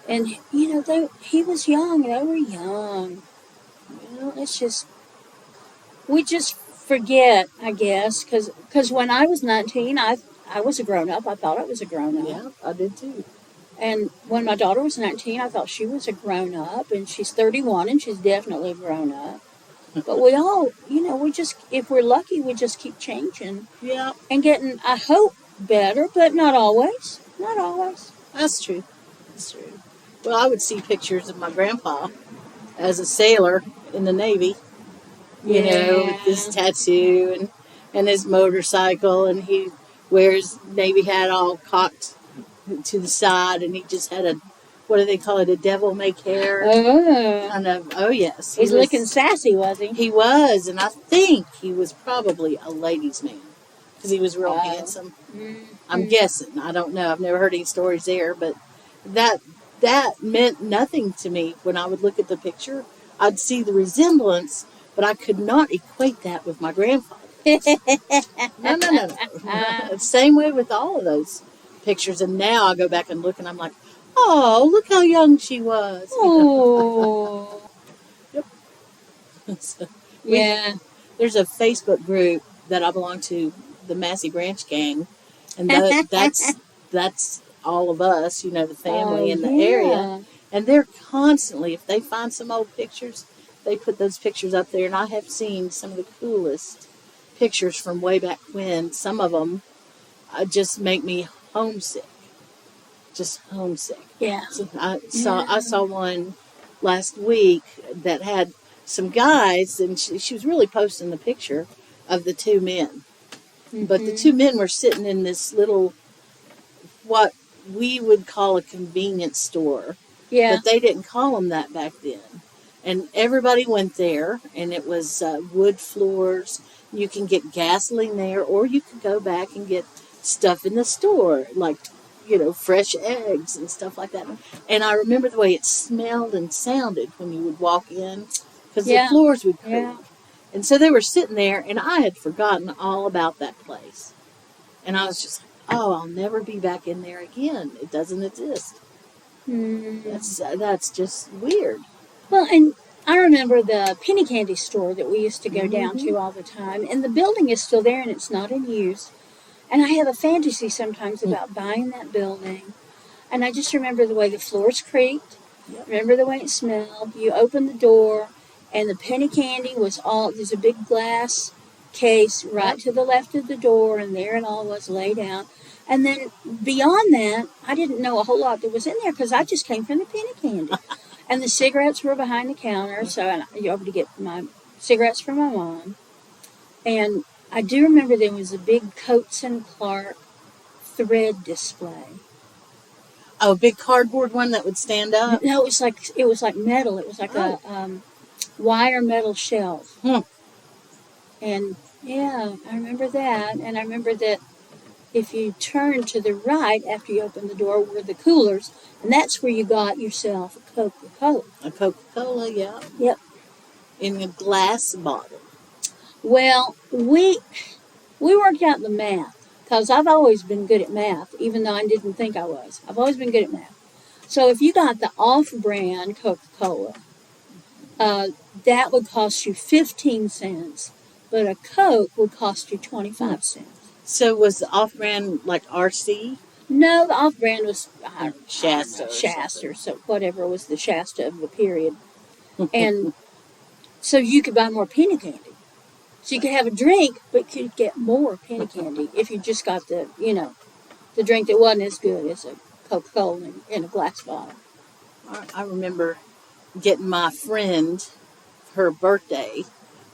he was young, they were young. It's just we just forget, I guess, because when I was 19, I was a grown up. I thought I was a grown up. Yeah, I did too. And when my daughter was 19, I thought she was a grown up, and she's 31, and she's definitely a grown up. But we all, we just, if we're lucky, we just keep changing. Yeah. And getting, I hope, better, but not always. Not always. That's true. That's true. Well, I would see pictures of my grandpa as a sailor in the Navy, with his tattoo and his motorcycle, and he wears Navy hat all cocked to the side, and he just had a, what do they call it, a devil may care kind of, oh yes. He's looking sassy, was he? He was, and I think he was probably a ladies' man, because he was real handsome. Mm-hmm. I'm guessing. I don't know. I've never heard any stories there, but that meant nothing to me when I would look at the picture. I'd see the resemblance, but I could not equate that with my grandfather. No. Same way with all of those pictures, and now I go back and look, and I'm like, oh, look how young she was. Oh. Yep. So yeah. There's a Facebook group that I belong to, the Massey Branch Gang, and that's all of us, the family in the area. And they're constantly, if they find some old pictures, they put those pictures up there, and I have seen some of the coolest pictures from way back when. Some of them just make me homesick. Just homesick. Yeah. So I saw one last week that had some guys, and she was really posting the picture of the two men. Mm-hmm. But the two men were sitting in this little, what we would call a convenience store. Yeah. But they didn't call them that back then. And everybody went there, and it was wood floors. You can get gasoline there, or you could go back and get stuff in the store, like, fresh eggs and stuff like that. And I remember the way it smelled and sounded when you would walk in, because the floors would creak. Yeah. And so they were sitting there, and I had forgotten all about that place. And I was just like, oh, I'll never be back in there again. It doesn't exist. That's just weird. Well, and I remember the penny candy store that we used to go down to all the time, and the building is still there, and it's not in use. And I have a fantasy sometimes about buying that building. And I just remember the way the floors creaked. Yep. Remember the way it smelled. You opened the door, and the penny candy was there's a big glass case right to the left of the door, and there it all was laid out. And then beyond that, I didn't know a whole lot that was in there, because I just came from the penny candy. And the cigarettes were behind the counter, so I was able to get my cigarettes from my mom. And I do remember there was a big Coates and Clark thread display. Oh, a big cardboard one that would stand up? No, it was like metal. It was like a wire metal shelf. And yeah, I remember that. And I remember that if you turned to the right after you opened the door were the coolers, and that's where you got yourself a Coca-Cola. A Coca-Cola, yeah. Yep. In a glass bottle. Well, we worked out the math, because I've always been good at math, even though I didn't think I was. I've always been good at math. So if you got the off-brand Coca-Cola, that would cost you 15 cents, but a Coke would cost you 25 cents. So was the off-brand like RC? No, the off-brand was Shasta. Shasta, so whatever was the Shasta of the period. And so you could buy more penny candy. So you could have a drink, but you could get more penny candy if you just got the drink that wasn't as good as a Coca-Cola in a glass bottle. I remember getting my friend her birthday,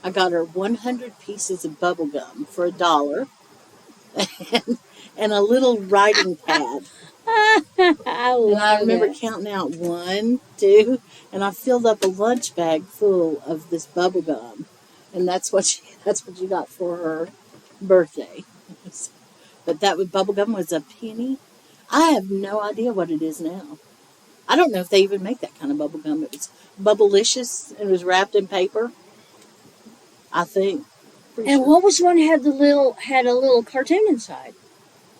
I got her 100 pieces of bubble gum for $1 and a little writing pad. I love And I remember it. counting out 1, 2, and I filled up a lunch bag full of this bubble gum, and that's what she got for her birthday. But bubble gum was a penny. I have no idea what it is now. I don't know if they even make that kind of bubble gum. It was Bubblicious. It was wrapped in paper, I think. And what was one had a little cartoon inside?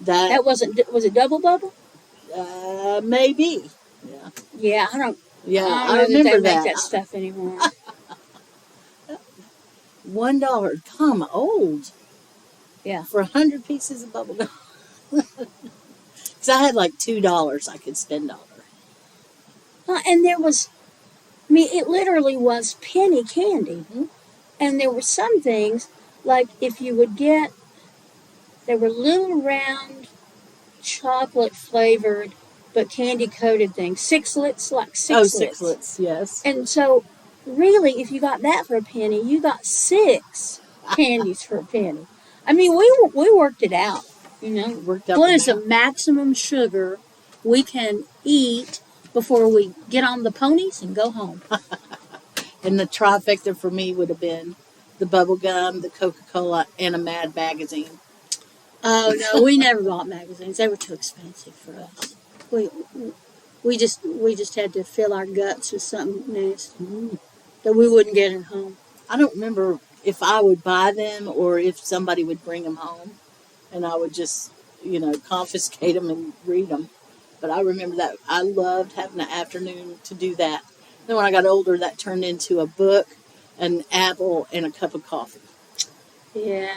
That was it Double Bubble? Maybe. Yeah. Yeah, I don't I know remember that they that. make that stuff anymore. $1. Come old. Yeah. For 100 pieces of bubble gum. Because I had like $2 I could spend on her. And there was, it literally was penny candy. Mm-hmm. And there were some things, like if you would get, there were little round chocolate flavored but candy coated things. Sixlets, like sixlets. Oh, sixlets, yes. And so, really, if you got that for a penny, you got 6 candies for a penny. I mean, we worked it out, What is the maximum sugar we can eat before we get on the ponies and go home? And the trifecta for me would have been the bubble gum, the Coca-Cola, and a Mad magazine. Oh, no, we never bought magazines. They were too expensive for us. We just had to fill our guts with something nasty that we wouldn't get at home. I don't remember if I would buy them or if somebody would bring them home, and I would just, confiscate them and read them. But I remember that I loved having an afternoon to do that. Then when I got older, that turned into a book, an apple, and a cup of coffee. Yeah.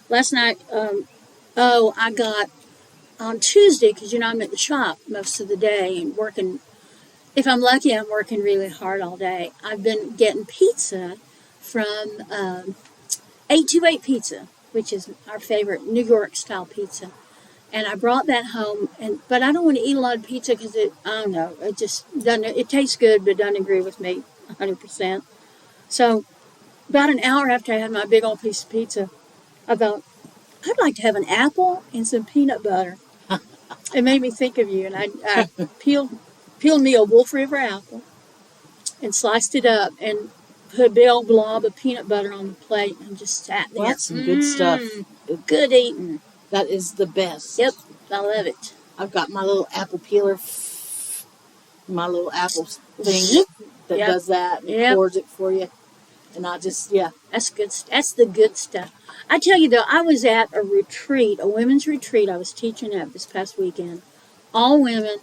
Last night, I got on Tuesday, because I'm at the shop most of the day and working. If I'm lucky, I'm working really hard all day. I've been getting pizza from 828 Pizza, which is our favorite New York style pizza. And I brought that home, but I don't want to eat a lot of pizza because I don't know, it just doesn't, it tastes good, but it doesn't agree with me 100%. So about an hour after I had my big old piece of pizza, I thought, I'd like to have an apple and some peanut butter. It made me think of you, and I peeled me a Wolf River apple and sliced it up and put a big old blob of peanut butter on the plate and just sat there. Well, that's some good stuff. Good eating. That is the best. Yep, I love it. I've got my little apple peeler, my little apple thing that does that and pours it for you. And I just, That's good. That's the good stuff. I tell you, though, I was at a retreat, a women's retreat I was teaching at this past weekend. All women.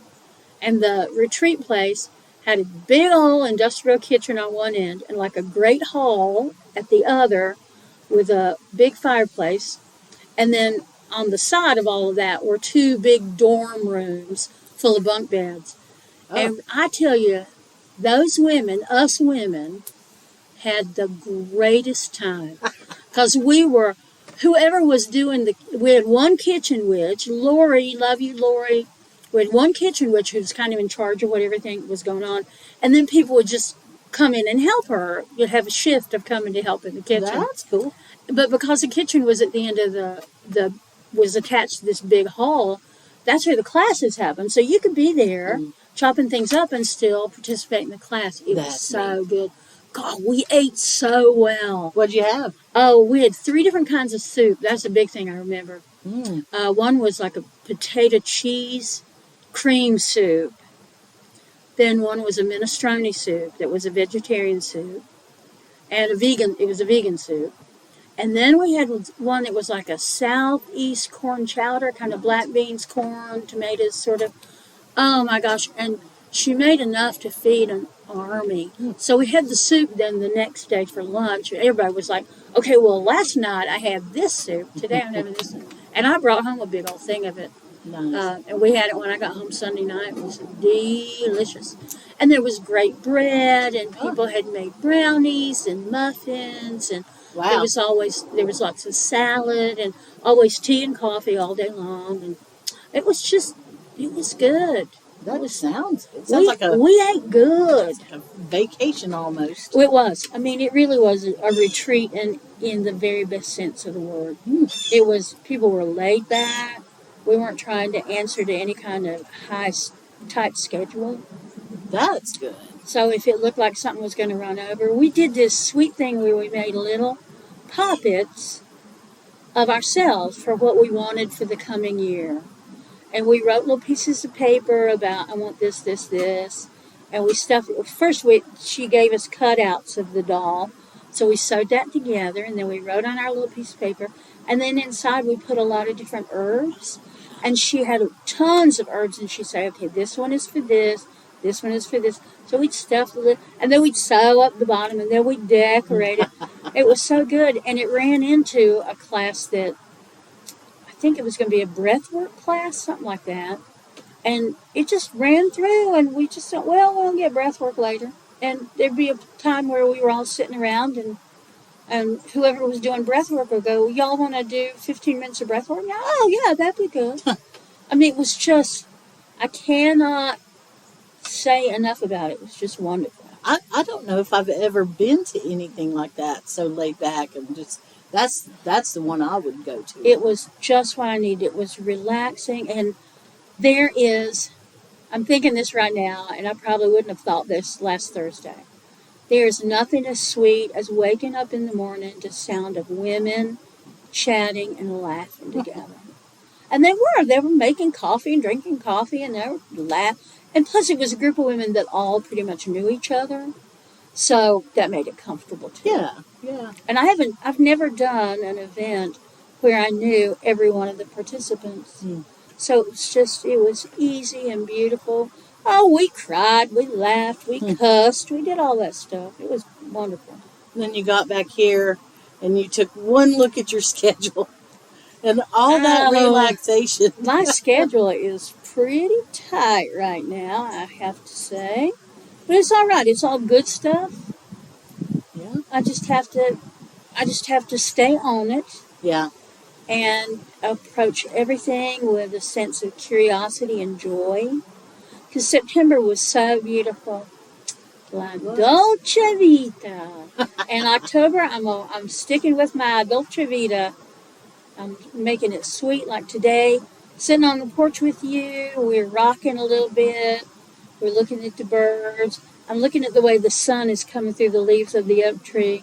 And the retreat place had a big old industrial kitchen on one end and like a great hall at the other with a big fireplace. And then on the side of all of that were 2 big dorm rooms full of bunk beds. Oh. And I tell you, those women, us women, had the greatest time. Because whoever was doing we had one kitchen witch, Lori, love you, Lori. We had one kitchen witch who was kind of in charge of what everything was going on. And then people would just come in and help her. You'd have a shift of coming to help in the kitchen. That's cool. But because the kitchen was at the end of was attached to this big hall, that's where the classes happen. So you could be there chopping things up and still participate in the class. It was so good. God, we ate so well. What'd you have? Oh, we had 3 different kinds of soup. That's the big thing I remember. One was like a potato cheese cream soup. Then one was a minestrone soup that was a vegetarian soup. And it was a vegan soup. And then we had one that was like a southeast corn chowder, kind of black beans, corn, tomatoes, sort of. Oh, my gosh. And she made enough to feed an army. So we had the soup then the next day for lunch. Everybody was like, okay, well, last night I had this soup. Today I'm having this soup. And I brought home a big old thing of it. Nice. And we had it when I got home Sunday night. It was delicious. And there was great bread, and people had made brownies and muffins, and there was lots of salad, and always tea and coffee all day long. And it was good. It sounds like we ate good. A vacation almost. It was. I mean, it really was a retreat in the very best sense of the word. It was, people were laid back. We weren't trying to answer to any kind of tight schedule. That's good. So if it looked like something was going to run over, we did this sweet thing where we made little puppets of ourselves for what we wanted for the coming year. And we wrote little pieces of paper about, I want this, this, this. And we stuffed it. First, she gave us cutouts of the doll. So we sewed that together, and then we wrote on our little piece of paper. And then inside, we put a lot of different herbs. And she had tons of herbs, and she'd say, okay, this one is for this one is for this. So we'd stuff it, and then we'd sew up the bottom, and then we'd decorate it. It was so good. And it ran into a class that, I think it was going to be a breathwork class, something like that. And it just ran through, and we just thought, well, we'll get breathwork later. And there'd be a time where we were all sitting around, and whoever was doing breathwork would go, y'all want to do 15 minutes of breathwork? Oh, yeah, that'd be good. I mean, it was just, I cannot say enough about it. It was just wonderful. I don't know if I've ever been to anything like that, so laid back and just, that's the one I would go to. It was just what I needed. It was relaxing, and there is, I'm thinking this right now, and I probably wouldn't have thought this last Thursday. There's nothing as sweet as waking up in the morning to sound of women chatting and laughing together. And they were making coffee and drinking coffee, and they were laughing. And plus it was a group of women that all pretty much knew each other. So that made it comfortable too. Yeah. And I've never done an event where I knew every one of the participants. So it was easy and beautiful. Oh, we cried, we laughed, we cussed, we did all that stuff. It was wonderful. And then you got back here and you took one look at your schedule and all that relaxation. My schedule is pretty tight right now, I have to say. But it's all right. It's all good stuff. Yeah. I just have to stay on it. Yeah. And approach everything with a sense of curiosity and joy. Because September was so beautiful. La Dolce Vita. And October, I'm sticking with my Dolce Vita. I'm making it sweet like today. Sitting on the porch with you. We're rocking a little bit. We're looking at the birds. I'm looking at the way the sun is coming through the leaves of the oak tree.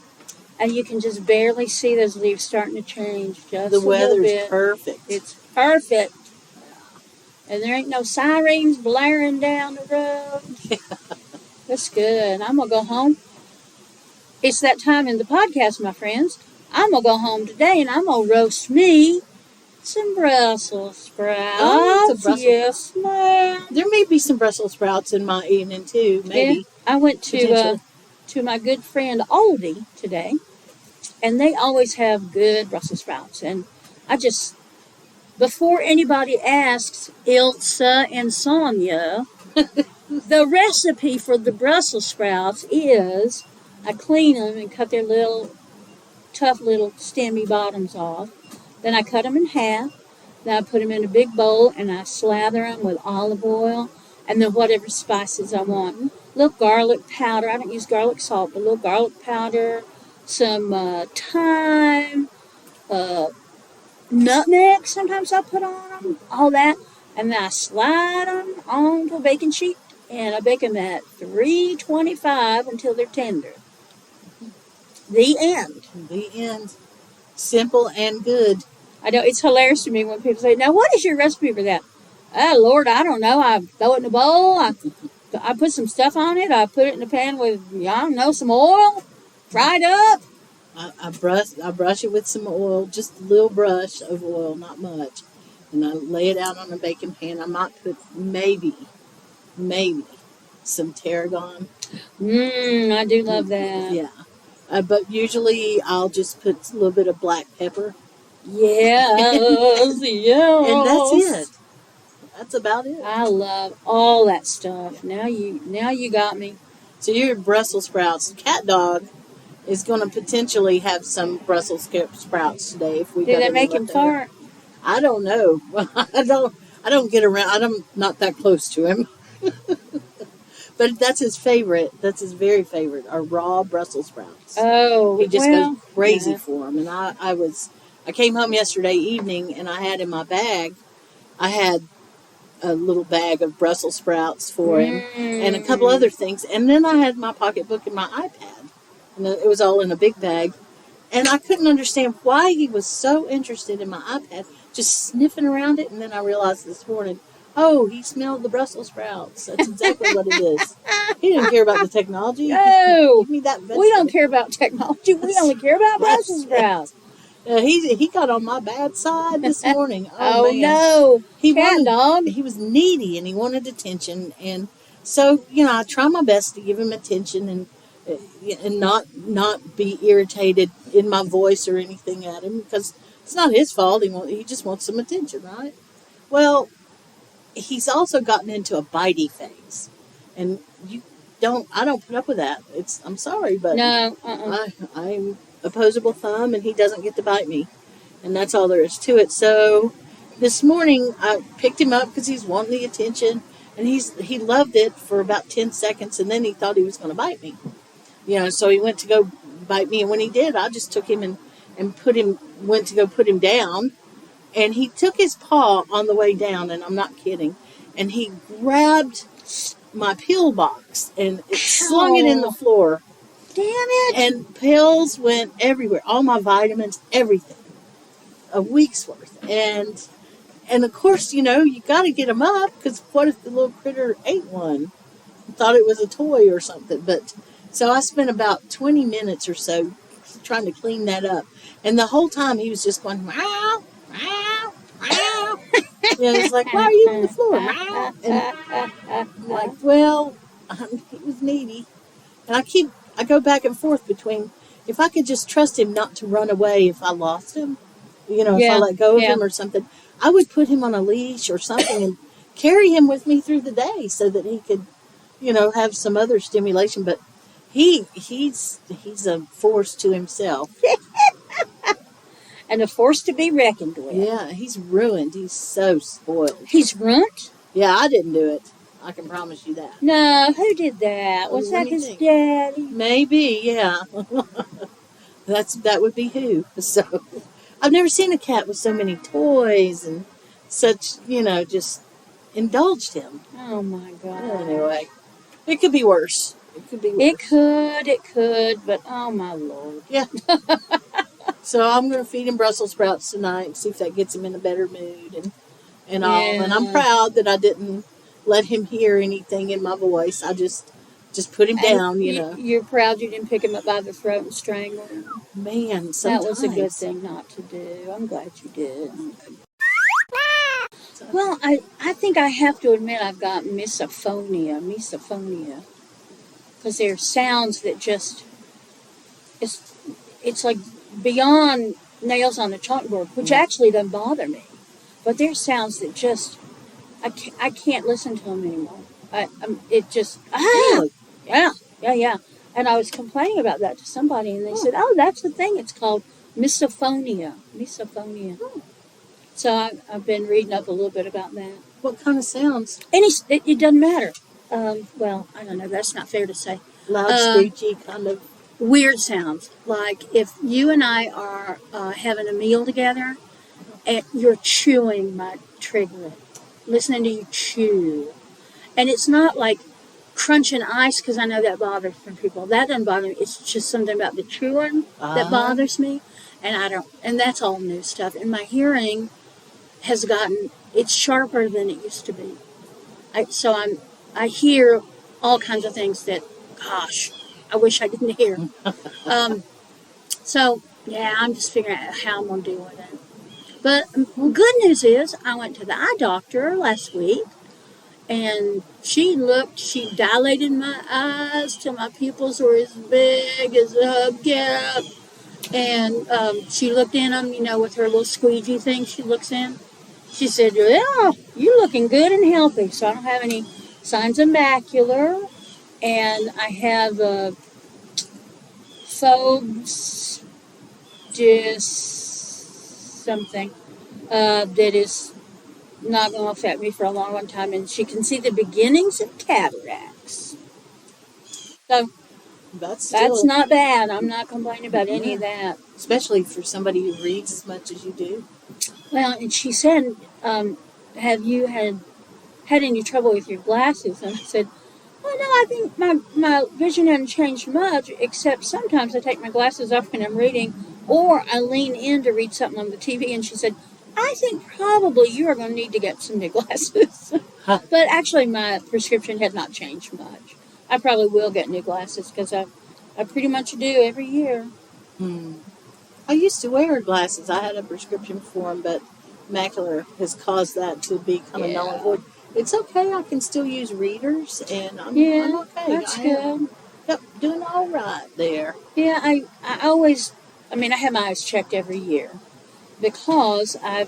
And you can just barely see those leaves starting to change just a little bit. The weather's perfect. It's perfect. And there ain't no sirens blaring down the road. That's good. I'm going to go home. It's that time in the podcast, my friends. I'm going to go home today and I'm going to roast me some Brussels sprouts. Yes, ma'am. There may be some Brussels sprouts in my evening, too. Maybe. Yeah, I went to my good friend Aldi today, and they always have good Brussels sprouts. And I just, before anybody asks Ilsa and Sonia, the recipe for the Brussels sprouts is I clean them and cut their tough little stemmy bottoms off. Then I cut them in half. Then I put them in a big bowl and I slather them with olive oil and then whatever spices I want. A little garlic powder. I don't use garlic salt, but a little garlic powder, some thyme, nutmeg sometimes I put on them, all that. And then I slide them onto a baking sheet and I bake them at 325 until they're tender. The end. The end. Simple and good. I know, it's hilarious to me when people say, now what is your recipe for that? Oh, Lord, I don't know. I throw it in a bowl. I put some stuff on it. I put it in a pan with, I don't know, some oil. Fry it up. I brush it with some oil, just a little brush of oil, not much. And I lay it out on a baking pan. I might put maybe some tarragon. I do love that. Yeah. But usually I'll just put a little bit of black pepper. Yes, yes. And that's it. That's about it. I love all that stuff. Now you got me. So your Brussels sprouts. Cat Dog is going to potentially have some Brussels sprouts today. If we do they make him fart? I don't know. I don't get around. I'm not that close to him. But that's his favorite. That's his very favorite. Are raw Brussels sprouts. Oh, He just well, goes crazy yeah. for them. And I came home yesterday evening and I had in my bag, I had a little bag of Brussels sprouts for him and a couple other things. And then I had my pocketbook and my iPad. And it was all in a big bag. And I couldn't understand why he was so interested in my iPad, just sniffing around it. And then I realized this morning, oh, he smelled the Brussels sprouts. That's exactly what it is. He didn't care about the technology. No, Give me that vegetable. we don't care about technology. We only care about Brussels sprouts. He got on my bad side this morning. Oh, man. no, He dog. He was needy and he wanted attention, and so I try my best to give him attention and not be irritated in my voice or anything at him because it's not his fault. He just wants some attention, right? Well, he's also gotten into a bitey phase, and I don't put up with that. I'm sorry, but No, I'm opposable thumb, and he doesn't get to bite me, and that's all there is to it. So this morning I picked him up because he's wanting the attention, and he loved it for about 10 seconds, and then he thought he was going to bite me. So he went to go bite me, and when he did, I just took him and went to go put him down, and he took his paw on the way down, and I'm not kidding, and he grabbed my pill box and slung it in the floor. Damn it! And pills went everywhere, all my vitamins, everything, a week's worth. And of course, you got to get them up, because what if the little critter ate one? Thought it was a toy or something. But so I spent about 20 minutes or so trying to clean that up. And the whole time he was just going, meow, meow, meow. It's like, why are you on the floor? Meow. And I'm like, well, he was needy. And I go back and forth between, if I could just trust him not to run away if I lost him, if I let go of him or something, I would put him on a leash or something and carry him with me through the day so that he could, have some other stimulation. But he's a force to himself. And a force to be reckoned with. Yeah, he's ruined. He's so spoiled. He's ruined? Yeah, I didn't do it. I can promise you that. No, who did that? Was that his daddy? Maybe, yeah. That would be who. So, I've never seen a cat with so many toys and such, just indulged him. Oh my God. Anyway, it could be worse. It could, but oh my Lord. Yeah. So I'm going to feed him Brussels sprouts tonight and see if that gets him in a better mood and all. And I'm proud that I didn't let him hear anything in my voice. I just put him down, You're proud you didn't pick him up by the throat and strangle him? Man, sometimes. That was a good thing not to do. I'm glad you did. Well, I think I have to admit I've got misophonia. Because there are sounds that just, it's like beyond nails on a chalkboard, which actually doesn't bother me. But there's sounds that just, I can't listen to them anymore. It just, Really? Yeah. And I was complaining about that to somebody, and they said, oh, that's the thing. It's called misophonia. So I've been reading up a little bit about that. What kind of sounds? It doesn't matter. Well, I don't know. That's not fair to say. Loud, screechy, kind of. Weird sounds. Like if you and I are having a meal together, and you're chewing might trigger it. Listening to you chew. And it's not like crunching ice, because I know that bothers some people. That doesn't bother me. It's just something about the chewing that bothers me. And that's all new stuff. And my hearing has it's sharper than it used to be. I hear all kinds of things that, gosh, I wish I didn't hear. So, yeah, I'm just figuring out how I'm going to deal with it. But good news is I went to the eye doctor last week, and she dilated my eyes till my pupils were as big as a hubcap. And she looked in them, with her little squeegee thing she looks in. She said, well, you're looking good and healthy, so I don't have any signs of macular, and I have phobes something that is not going to affect me for a long, long time. And she can see the beginnings of cataracts. So that's not bad. I'm not complaining about any of that. Especially for somebody who reads as much as you do. Well, and she said, have you had any trouble with your glasses? And I said, well, no, I think my vision hasn't changed much, except sometimes I take my glasses off when I'm reading, or I lean in to read something on the TV. And she said, I think probably you are going to need to get some new glasses. But actually, my prescription had not changed much. I probably will get new glasses because I pretty much do every year. I used to wear glasses. I had a prescription for them, but macular has caused that to become a null and void. It's okay. I can still use readers, and I'm okay. That's good. Yep, doing all right there. Yeah, I have my eyes checked every year because I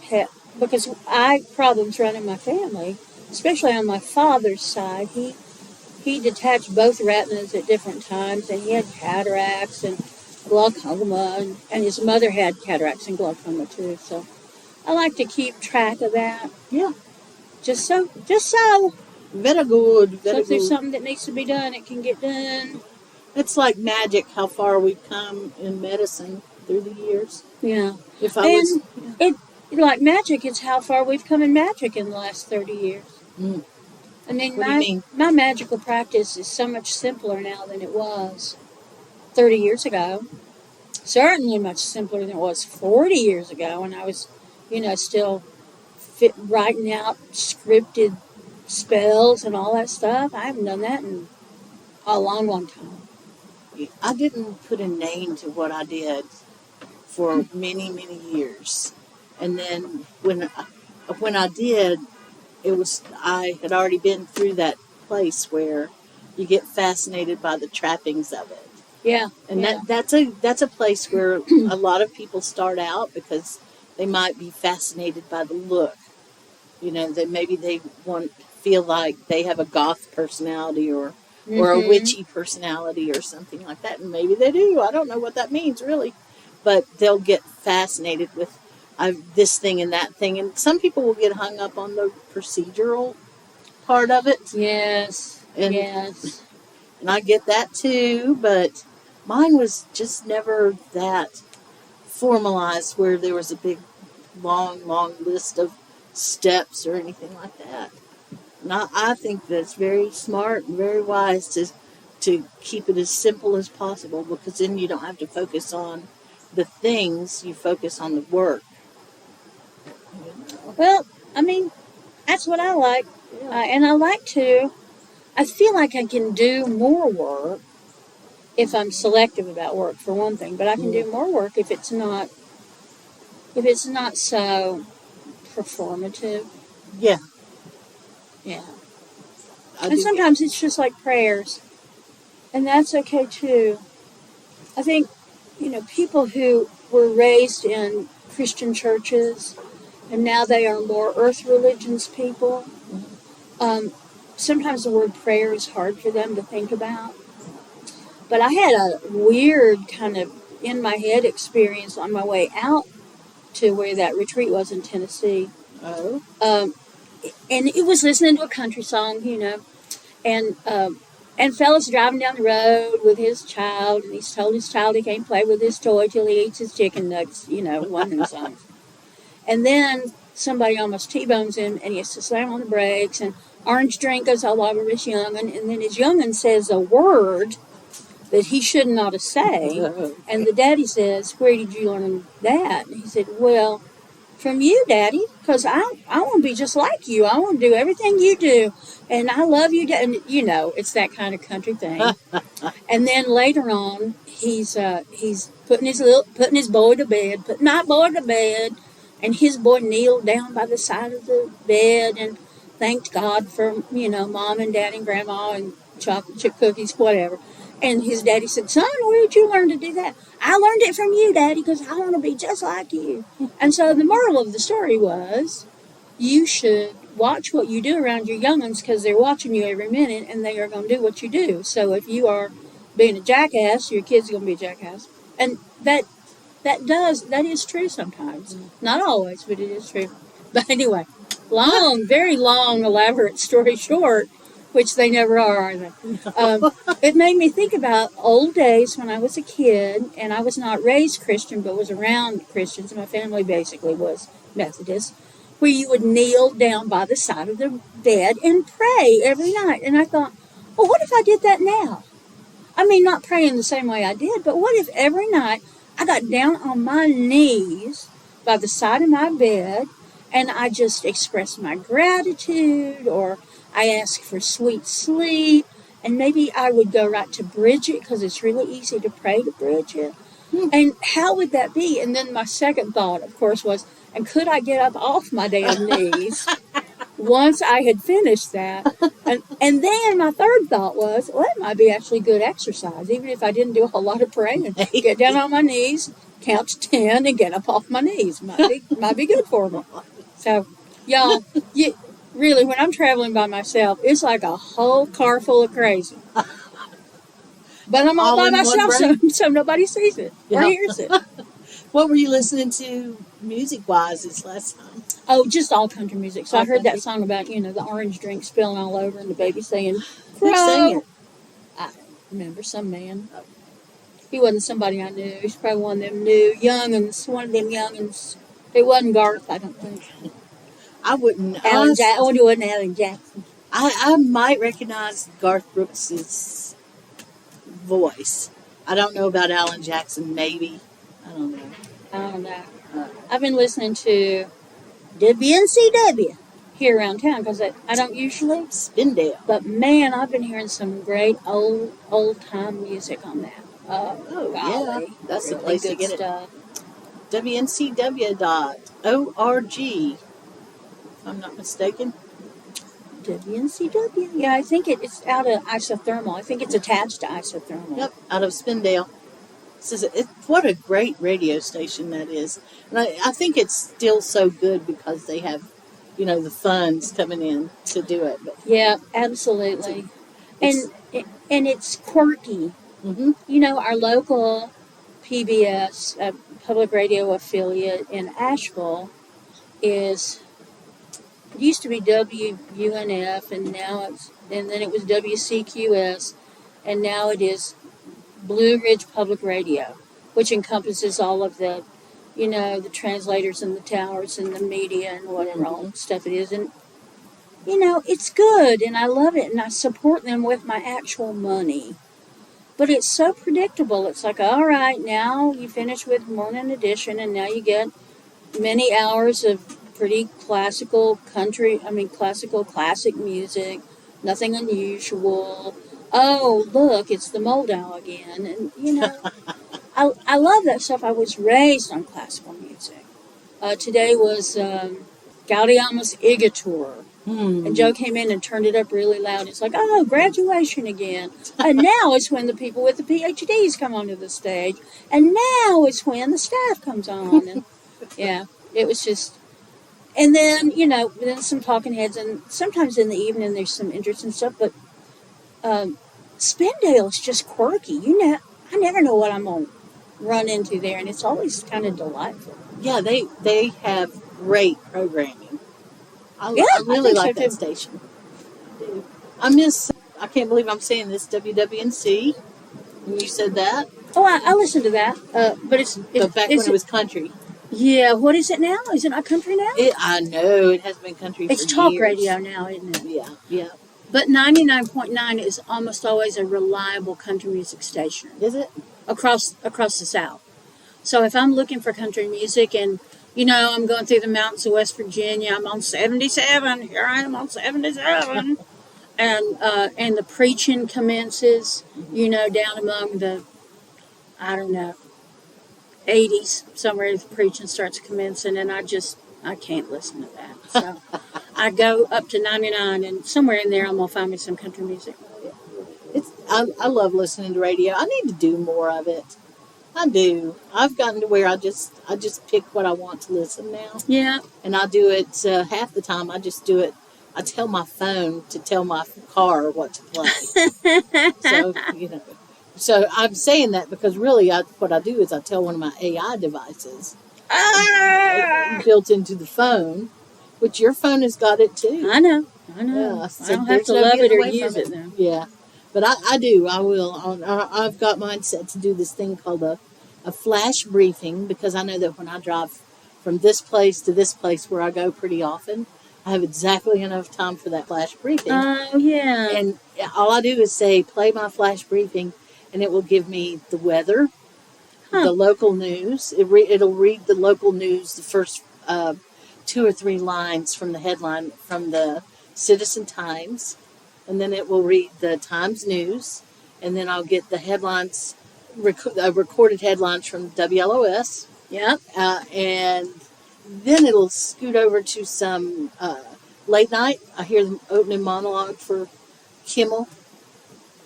have problems running my family, especially on my father's side. He detached both retinas at different times, and he had cataracts and glaucoma, and his mother had cataracts and glaucoma too. So I like to keep track of that. Yeah. Just so. Very good. So if there's something that needs to be done, it can get done. It's like magic how far we've come in medicine through the years. Yeah. Like magic, it's how far we've come in magic in the last 30 years. I mean, my magical practice is so much simpler now than it was 30 years ago. Certainly much simpler than it was 40 years ago when I was, still writing out scripted spells and all that stuff. I haven't done that in a long, long time. I didn't put a name to what I did for many, many years. And then when I did, I had already been through that place where you get fascinated by the trappings of it. Yeah. And that's a place where a lot of people start out because they might be fascinated by the look. That maybe they feel like they have a goth personality or a witchy personality or something like that. And maybe they do. I don't know what that means really. But they'll get fascinated with this thing and that thing. And some people will get hung up on the procedural part of it. Yes. And I get that too, but mine was just never that formalized where there was a big, long, long list of steps or anything like that. And I think that's very smart and very wise to keep it as simple as possible, because then you don't have to focus on the things, you focus on the work. Well, that's what I like. And I feel like I can do more work if I'm selective about work, for one thing. But I can do more work if it's not so performative. Yeah. Yeah. And sometimes it's just like prayers. And that's okay too. I think, people who were raised in Christian churches and now they are more earth religions people, sometimes the word prayer is hard for them to think about. But I had a weird kind of in my head experience on my way out to where that retreat was in Tennessee. Oh. And it was listening to a country song, and fella's driving down the road with his child, and he's told his child he can't play with his toy till he eats his chicken nuggets, one of them songs. And then somebody almost T-bones him, and he has to slam on the brakes, and orange drink goes all over his young'un, and then his young'un says a word that he should not have say, and the daddy says, "Where did you learn that?" And he said, "Well, from you, Daddy, because I want to be just like you. I want to do everything you do, and I love you, and it's that kind of country thing." And then later on, he's putting his boy to bed, putting my boy to bed, and his boy kneeled down by the side of the bed and thanked God for Mom and Dad and Grandma and chocolate chip cookies, whatever. And his daddy said, "Son, where did you learn to do that?" "I learned it from you, Daddy, because I want to be just like you." And so the moral of the story was, you should watch what you do around your young'uns, because they're watching you every minute, and they are going to do what you do. So if you are being a jackass, your kid's going to be a jackass. And that is true sometimes. Not always, but it is true. But anyway, long, very long, elaborate story short, which they never are they? It made me think about old days when I was a kid, and I was not raised Christian, but was around Christians. My family basically was Methodist, where you would kneel down by the side of the bed and pray every night. And I thought, well, what if I did that now? I mean, not praying the same way I did, but what if every night I got down on my knees by the side of my bed and I just expressed my gratitude, or I asked for sweet sleep, and maybe I would go right to Bridget because it's really easy to pray to Bridget. And how would that be? And then my second thought, of course, was, and could I get up off my damn knees once I had finished that? And then my third thought was, well, that might be actually good exercise, even if I didn't do a whole lot of praying. Get down on my knees, count to 10, and get up off my knees. Might be good for me. So, y'all, really, when I'm traveling by myself, it's like a whole car full of crazy. But I'm all by myself, so nobody sees it or hears it. What were you listening to music-wise this last time? Oh, just all country music. So I heard that song about, the orange drink spilling all over and the baby saying, Who sang it? I remember some man. He wasn't somebody I knew. He's probably one of them new young'uns, one of them young'uns. It wasn't Garth, I don't think. I wouldn't. It wasn't Alan Jackson. I might recognize Garth Brooks's voice. I don't know about Alan Jackson, maybe. I don't know. I've been listening to WNCW here around town because I don't usually. Spindale. But man, I've been hearing some great old time music on that. Golly. Yeah, that's really the place to get stuff. it. WNCW.org, if I'm not mistaken. WNCW. Yeah, I think it's out of Isothermal. I think it's attached to Isothermal. Yep, out of Spindale. What a great radio station that is. And I think it's still so good because they have, the funds coming in to do it. But yeah, absolutely. And it's quirky. Mm-hmm. Our local PBS, public radio affiliate in Asheville, it used to be WUNF, and then it was WCQS, and now it is Blue Ridge Public Radio, which encompasses all of the, the translators and the towers and the media and whatever all stuff it is. And, it's good, and I love it, and I support them with my actual money. But it's so predictable. It's like, all right, now you finish with Morning Edition, and now you get many hours of pretty classic music, nothing unusual. Oh, look, it's the Moldau again. And, I love that stuff. I was raised on classical music. Today was Gaudiamus Igitur. And Joe came in and turned it up really loud. It's like, oh, graduation again. And now it's when the people with the PhDs come onto the stage. And now it's when the staff comes on. And, yeah, it was just... And then, then some talking heads. And sometimes in the evening there's some interesting stuff. But Spindale is just quirky. I never know what I'm going to run into there. And it's always kind of delightful. Yeah, they have great programming. I really like that station. I can't believe I'm saying this, WWNC. When you said that. Oh, I listened to that. But it's back when it was country. Yeah, what is it now? Is it not country now? I know, it has been country for years. It's talk radio now, isn't it? Yeah. But 99.9 is almost always a reliable country music station. Is it? Across the South. So if I'm looking for country music and, I'm going through the mountains of West Virginia, I'm on 77. Here I am on 77. And the preaching commences, down among the, 80s, somewhere the preaching starts commencing, and I can't listen to that. So I go up to 99, and somewhere in there I'm going to find me some country music. I love listening to radio. I need to do more of it. I do. I've gotten to where I just pick what I want to listen now. Yeah. And I do it half the time. I just do it. I tell my phone to tell my car what to play. So, So I'm saying that because really what I do is I tell one of my AI devices built into the phone Which your phone has got it too. I know. Yeah, I don't have to love it or use it now. Yeah, but I do. I will. I've got mine set to do this thing called a flash briefing, because I know that when I drive from this place to this place where I go pretty often, I have exactly enough time for that flash briefing. Oh, yeah. And all I do is say, play my flash briefing, and it will give me the weather, the local news. It'll read the local news, the first 2 or 3 lines from the headline from the Citizen Times, and then it will read the Times News, and then I'll get the headlines, recorded headlines from WLOS. Yep. And then it'll scoot over to some late night. I hear the opening monologue for Kimmel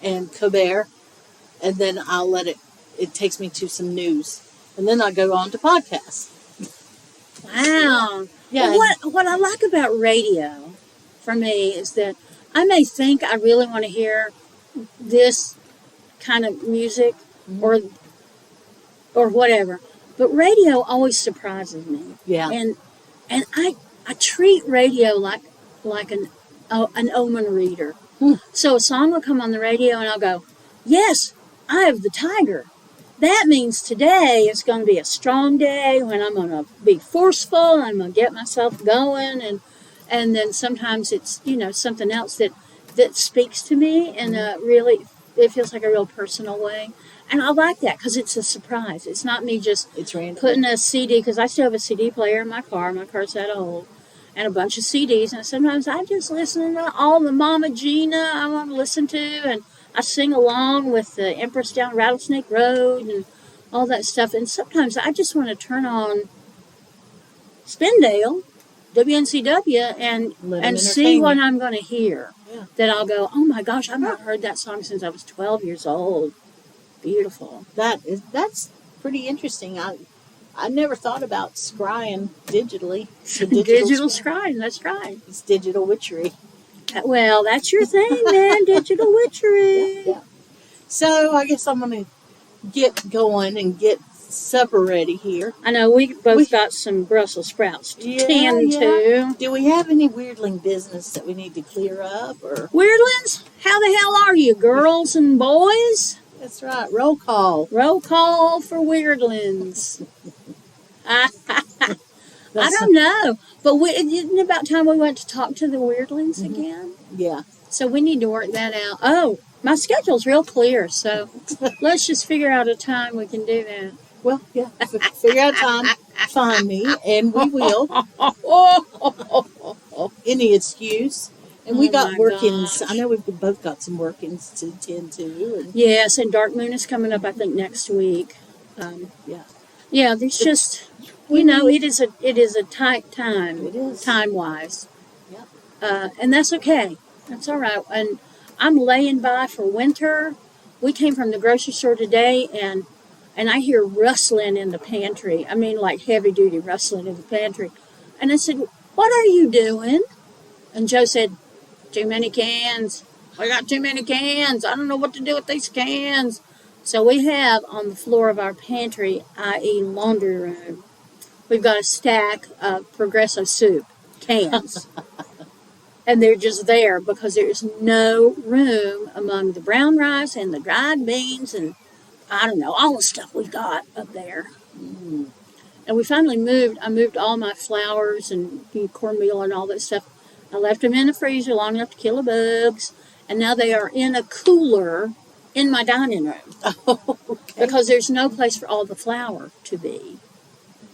and Colbert, and then I'll let it takes me to some news, and then I go on to podcasts. Wow. Yeah. Well, what I like about radio for me is that I may think I really want to hear this kind of music or whatever, but radio always surprises me. Yeah. And I treat radio like an omen reader. So a song will come on the radio and I'll go, yes, I have the tiger. That means today is going to be a strong day when I'm going to be forceful. I'm going to get myself going. And then sometimes it's, something else that speaks to me in a really, it feels like a real personal way. And I like that because it's a surprise. It's not me just putting a CD, because I still have a CD player in my car. My car's that old. And a bunch of CDs. And sometimes I just listen to all the Mama Gina I want to listen to. And I sing along with the Empress Down Rattlesnake Road and all that stuff. And sometimes I just want to turn on Spindale, WNCW, and see what I'm going to hear. Yeah. That I'll go, oh my gosh, I've not heard that song since I was 12 years old. Beautiful. That's pretty interesting. I never thought about scrying digitally. Digital scrying, that's right. It's digital witchery. Well, that's your thing, man. Digital witchery. Yeah. So I guess I'm going to get going and get supper ready here. I know we both got some Brussels sprouts to tend to. Do we have any weirdling business that we need to clear up? Or Weirdlings? How the hell are you, girls and boys? That's right. Roll call. Roll call for weirdlings. I don't know. But isn't it about time we went to talk to the weirdlings again? Yeah. So we need to work that out. Oh, my schedule's real clear, so let's just figure out a time we can do that. Well, yeah. Figure out a time, find me, and we will. Any excuse. And we got workings. Gosh. I know we've both got some workings to attend to. And yes, and Dark Moon is coming up, I think, next week. Yeah, there's just, it is a tight time. It is. Time-wise. Yep. And that's okay. That's all right. And I'm laying by for winter. We came from the grocery store today, and I hear rustling in the pantry. I mean, like heavy-duty rustling in the pantry. And I said, what are you doing? And Joe said, too many cans. I got too many cans. I don't know what to do with these cans. So we have on the floor of our pantry, i.e. laundry room, we've got a stack of Progresso soup cans. And they're just there because there's no room among the brown rice and the dried beans and, I don't know, all the stuff we've got up there. Mm. And we finally moved. I moved all my flowers and cornmeal and all that stuff. I left them in the freezer long enough to kill the bugs. And now they are in a cooler in my dining room. Oh, okay. Because there's no place for all the flour to be.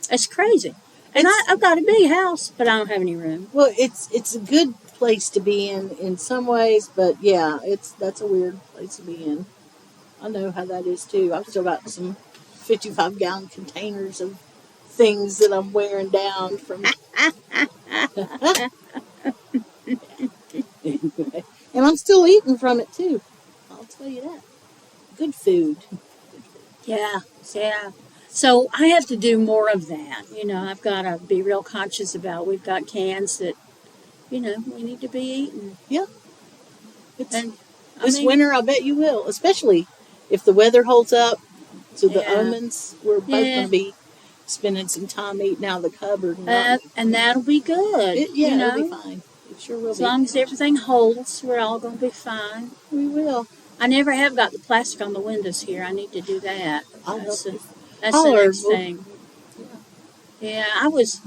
It's crazy. And I've got a big house, but I don't have any room. Well, it's a good place to be in some ways, but yeah, that's a weird place to be in. I know how that is too. I've still got some 55-gallon containers of things that I'm wearing down from. And I'm still eating from it too. I'll tell you that. Good food. Yeah. So I have to do more of that. I've got to be real conscious about. We've got cans that, we need to be eating. Yeah. This winter, I bet you will, especially if the weather holds up. So the omens, we're both going to be spending some time eating out of the cupboard. And that'll be good. It'll be fine. It sure will be. As long as everything holds, we're all going to be fine. We will. I never have got the plastic on the windows here. I need to do that. That's the next thing. Yeah, I was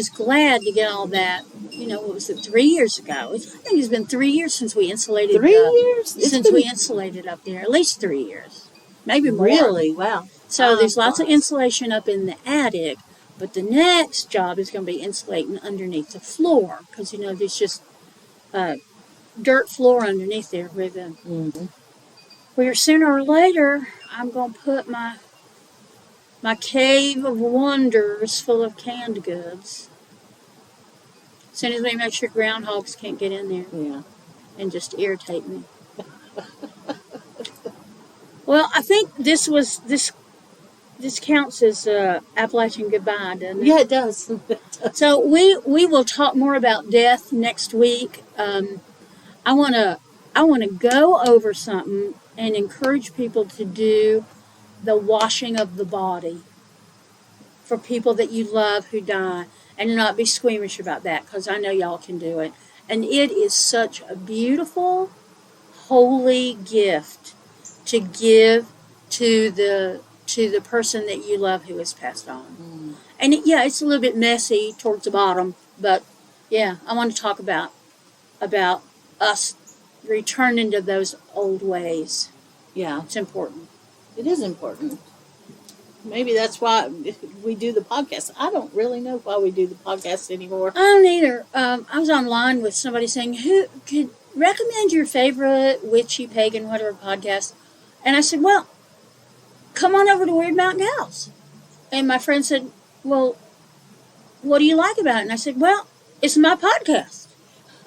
glad to get all that. What was it, 3 years ago? I think it's been 3 years since we insulated. 3 years? Since we insulated up there. At least 3 years. Maybe more. Really? Wow. So there's lots of insulation up in the attic, but the next job is going to be insulating underneath the floor. Because, there's just dirt floor underneath there. Where sooner or later, I'm going to put my cave of wonders full of canned goods. As soon as we make sure groundhogs can't get in there. Yeah. And just irritate me. Well, I think this counts as Appalachian goodbye, doesn't it? Yeah, it does. So we will talk more about death next week. I want to go over something and encourage people to do the washing of the body for people that you love who die, and not be squeamish about that, because I know y'all can do it. And it is such a beautiful, holy gift to give to the person that you love who has passed on. And it's a little bit messy towards the bottom, but I want to talk about us returning to those old ways. Yeah. It's important. It is important. Maybe that's why we do the podcast. I don't really know why we do the podcast anymore. I don't either. I was online with somebody saying, who could recommend your favorite witchy, pagan, whatever podcast? And I said, well, come on over to Wyrd Mountain Gals. And my friend said, well, what do you like about it? And I said, well, it's my podcast.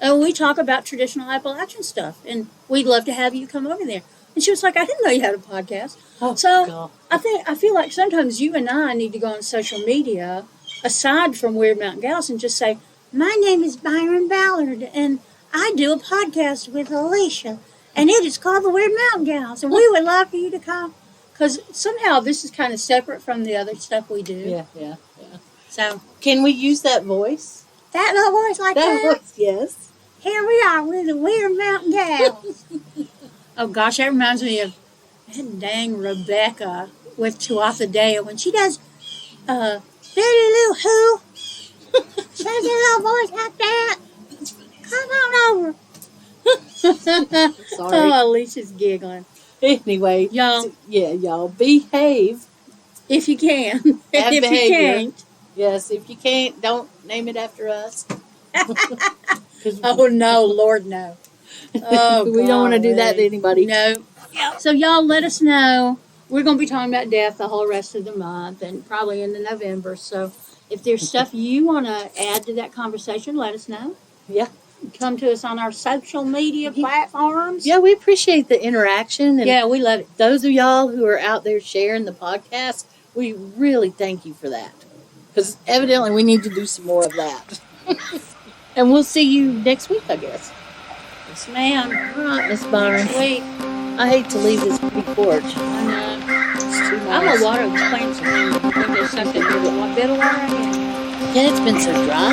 And we talk about traditional Appalachian stuff. And we'd love to have you come over there. And she was like, I didn't know you had a podcast. God. I feel like sometimes you and I need to go on social media, aside from Wyrd Mountain Gals, and just say, my name is Byron Ballard, and I do a podcast with Alicia, and it is called the Wyrd Mountain Gals, and we would love for you to come. Because somehow this is kind of separate from the other stuff we do. Yeah. So, can we use that voice? That little voice like that? That voice, yes. Here we are with the Wyrd Mountain Gals. Oh gosh, that reminds me of that dang Rebecca with Tuatha Dea when she does Betty Lou Who. She has a little voice like that. Come on over. Sorry. Oh, Alicia's giggling. Anyway, y'all behave. If you can. If you can't. Yes, if you can't, don't name it after us. Oh no, Lord no. Oh, we don't want to do that to anybody. No. So y'all let us know. We're going to be talking about death the whole rest of the month and probably into November. So if there's stuff you want to add to that conversation, let us know. Yeah. Come to us on our social media platforms. Yeah, we appreciate the interaction. And we love it. Those of y'all who are out there sharing the podcast, we really thank you for that. Because evidently we need to do some more of that. And we'll see you next week, I guess. Yes, ma'am. All right, Miss Byron. Sweet. I hate to leave this big porch. I know. It's too nice. I'm going to water the plants again. I think there's something here. What bit of water again? Yeah, it's been so dry.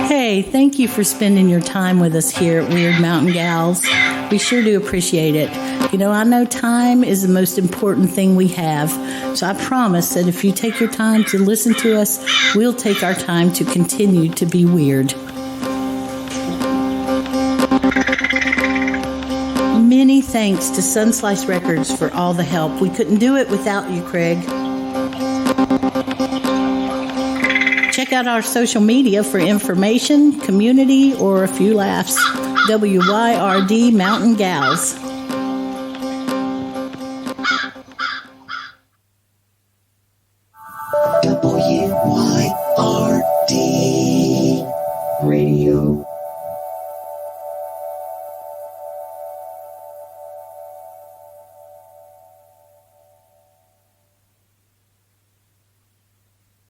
Hey, thank you for spending your time with us here at Wyrd Mountain Gals. We sure do appreciate it. I know time is the most important thing we have. So I promise that if you take your time to listen to us, we'll take our time to continue to be weird. Many thanks to Sunslice Records for all the help. We couldn't do it without you, Craig. Check out our social media for information, community, or a few laughs. WYRD Mountain Gals. WYRD Radio.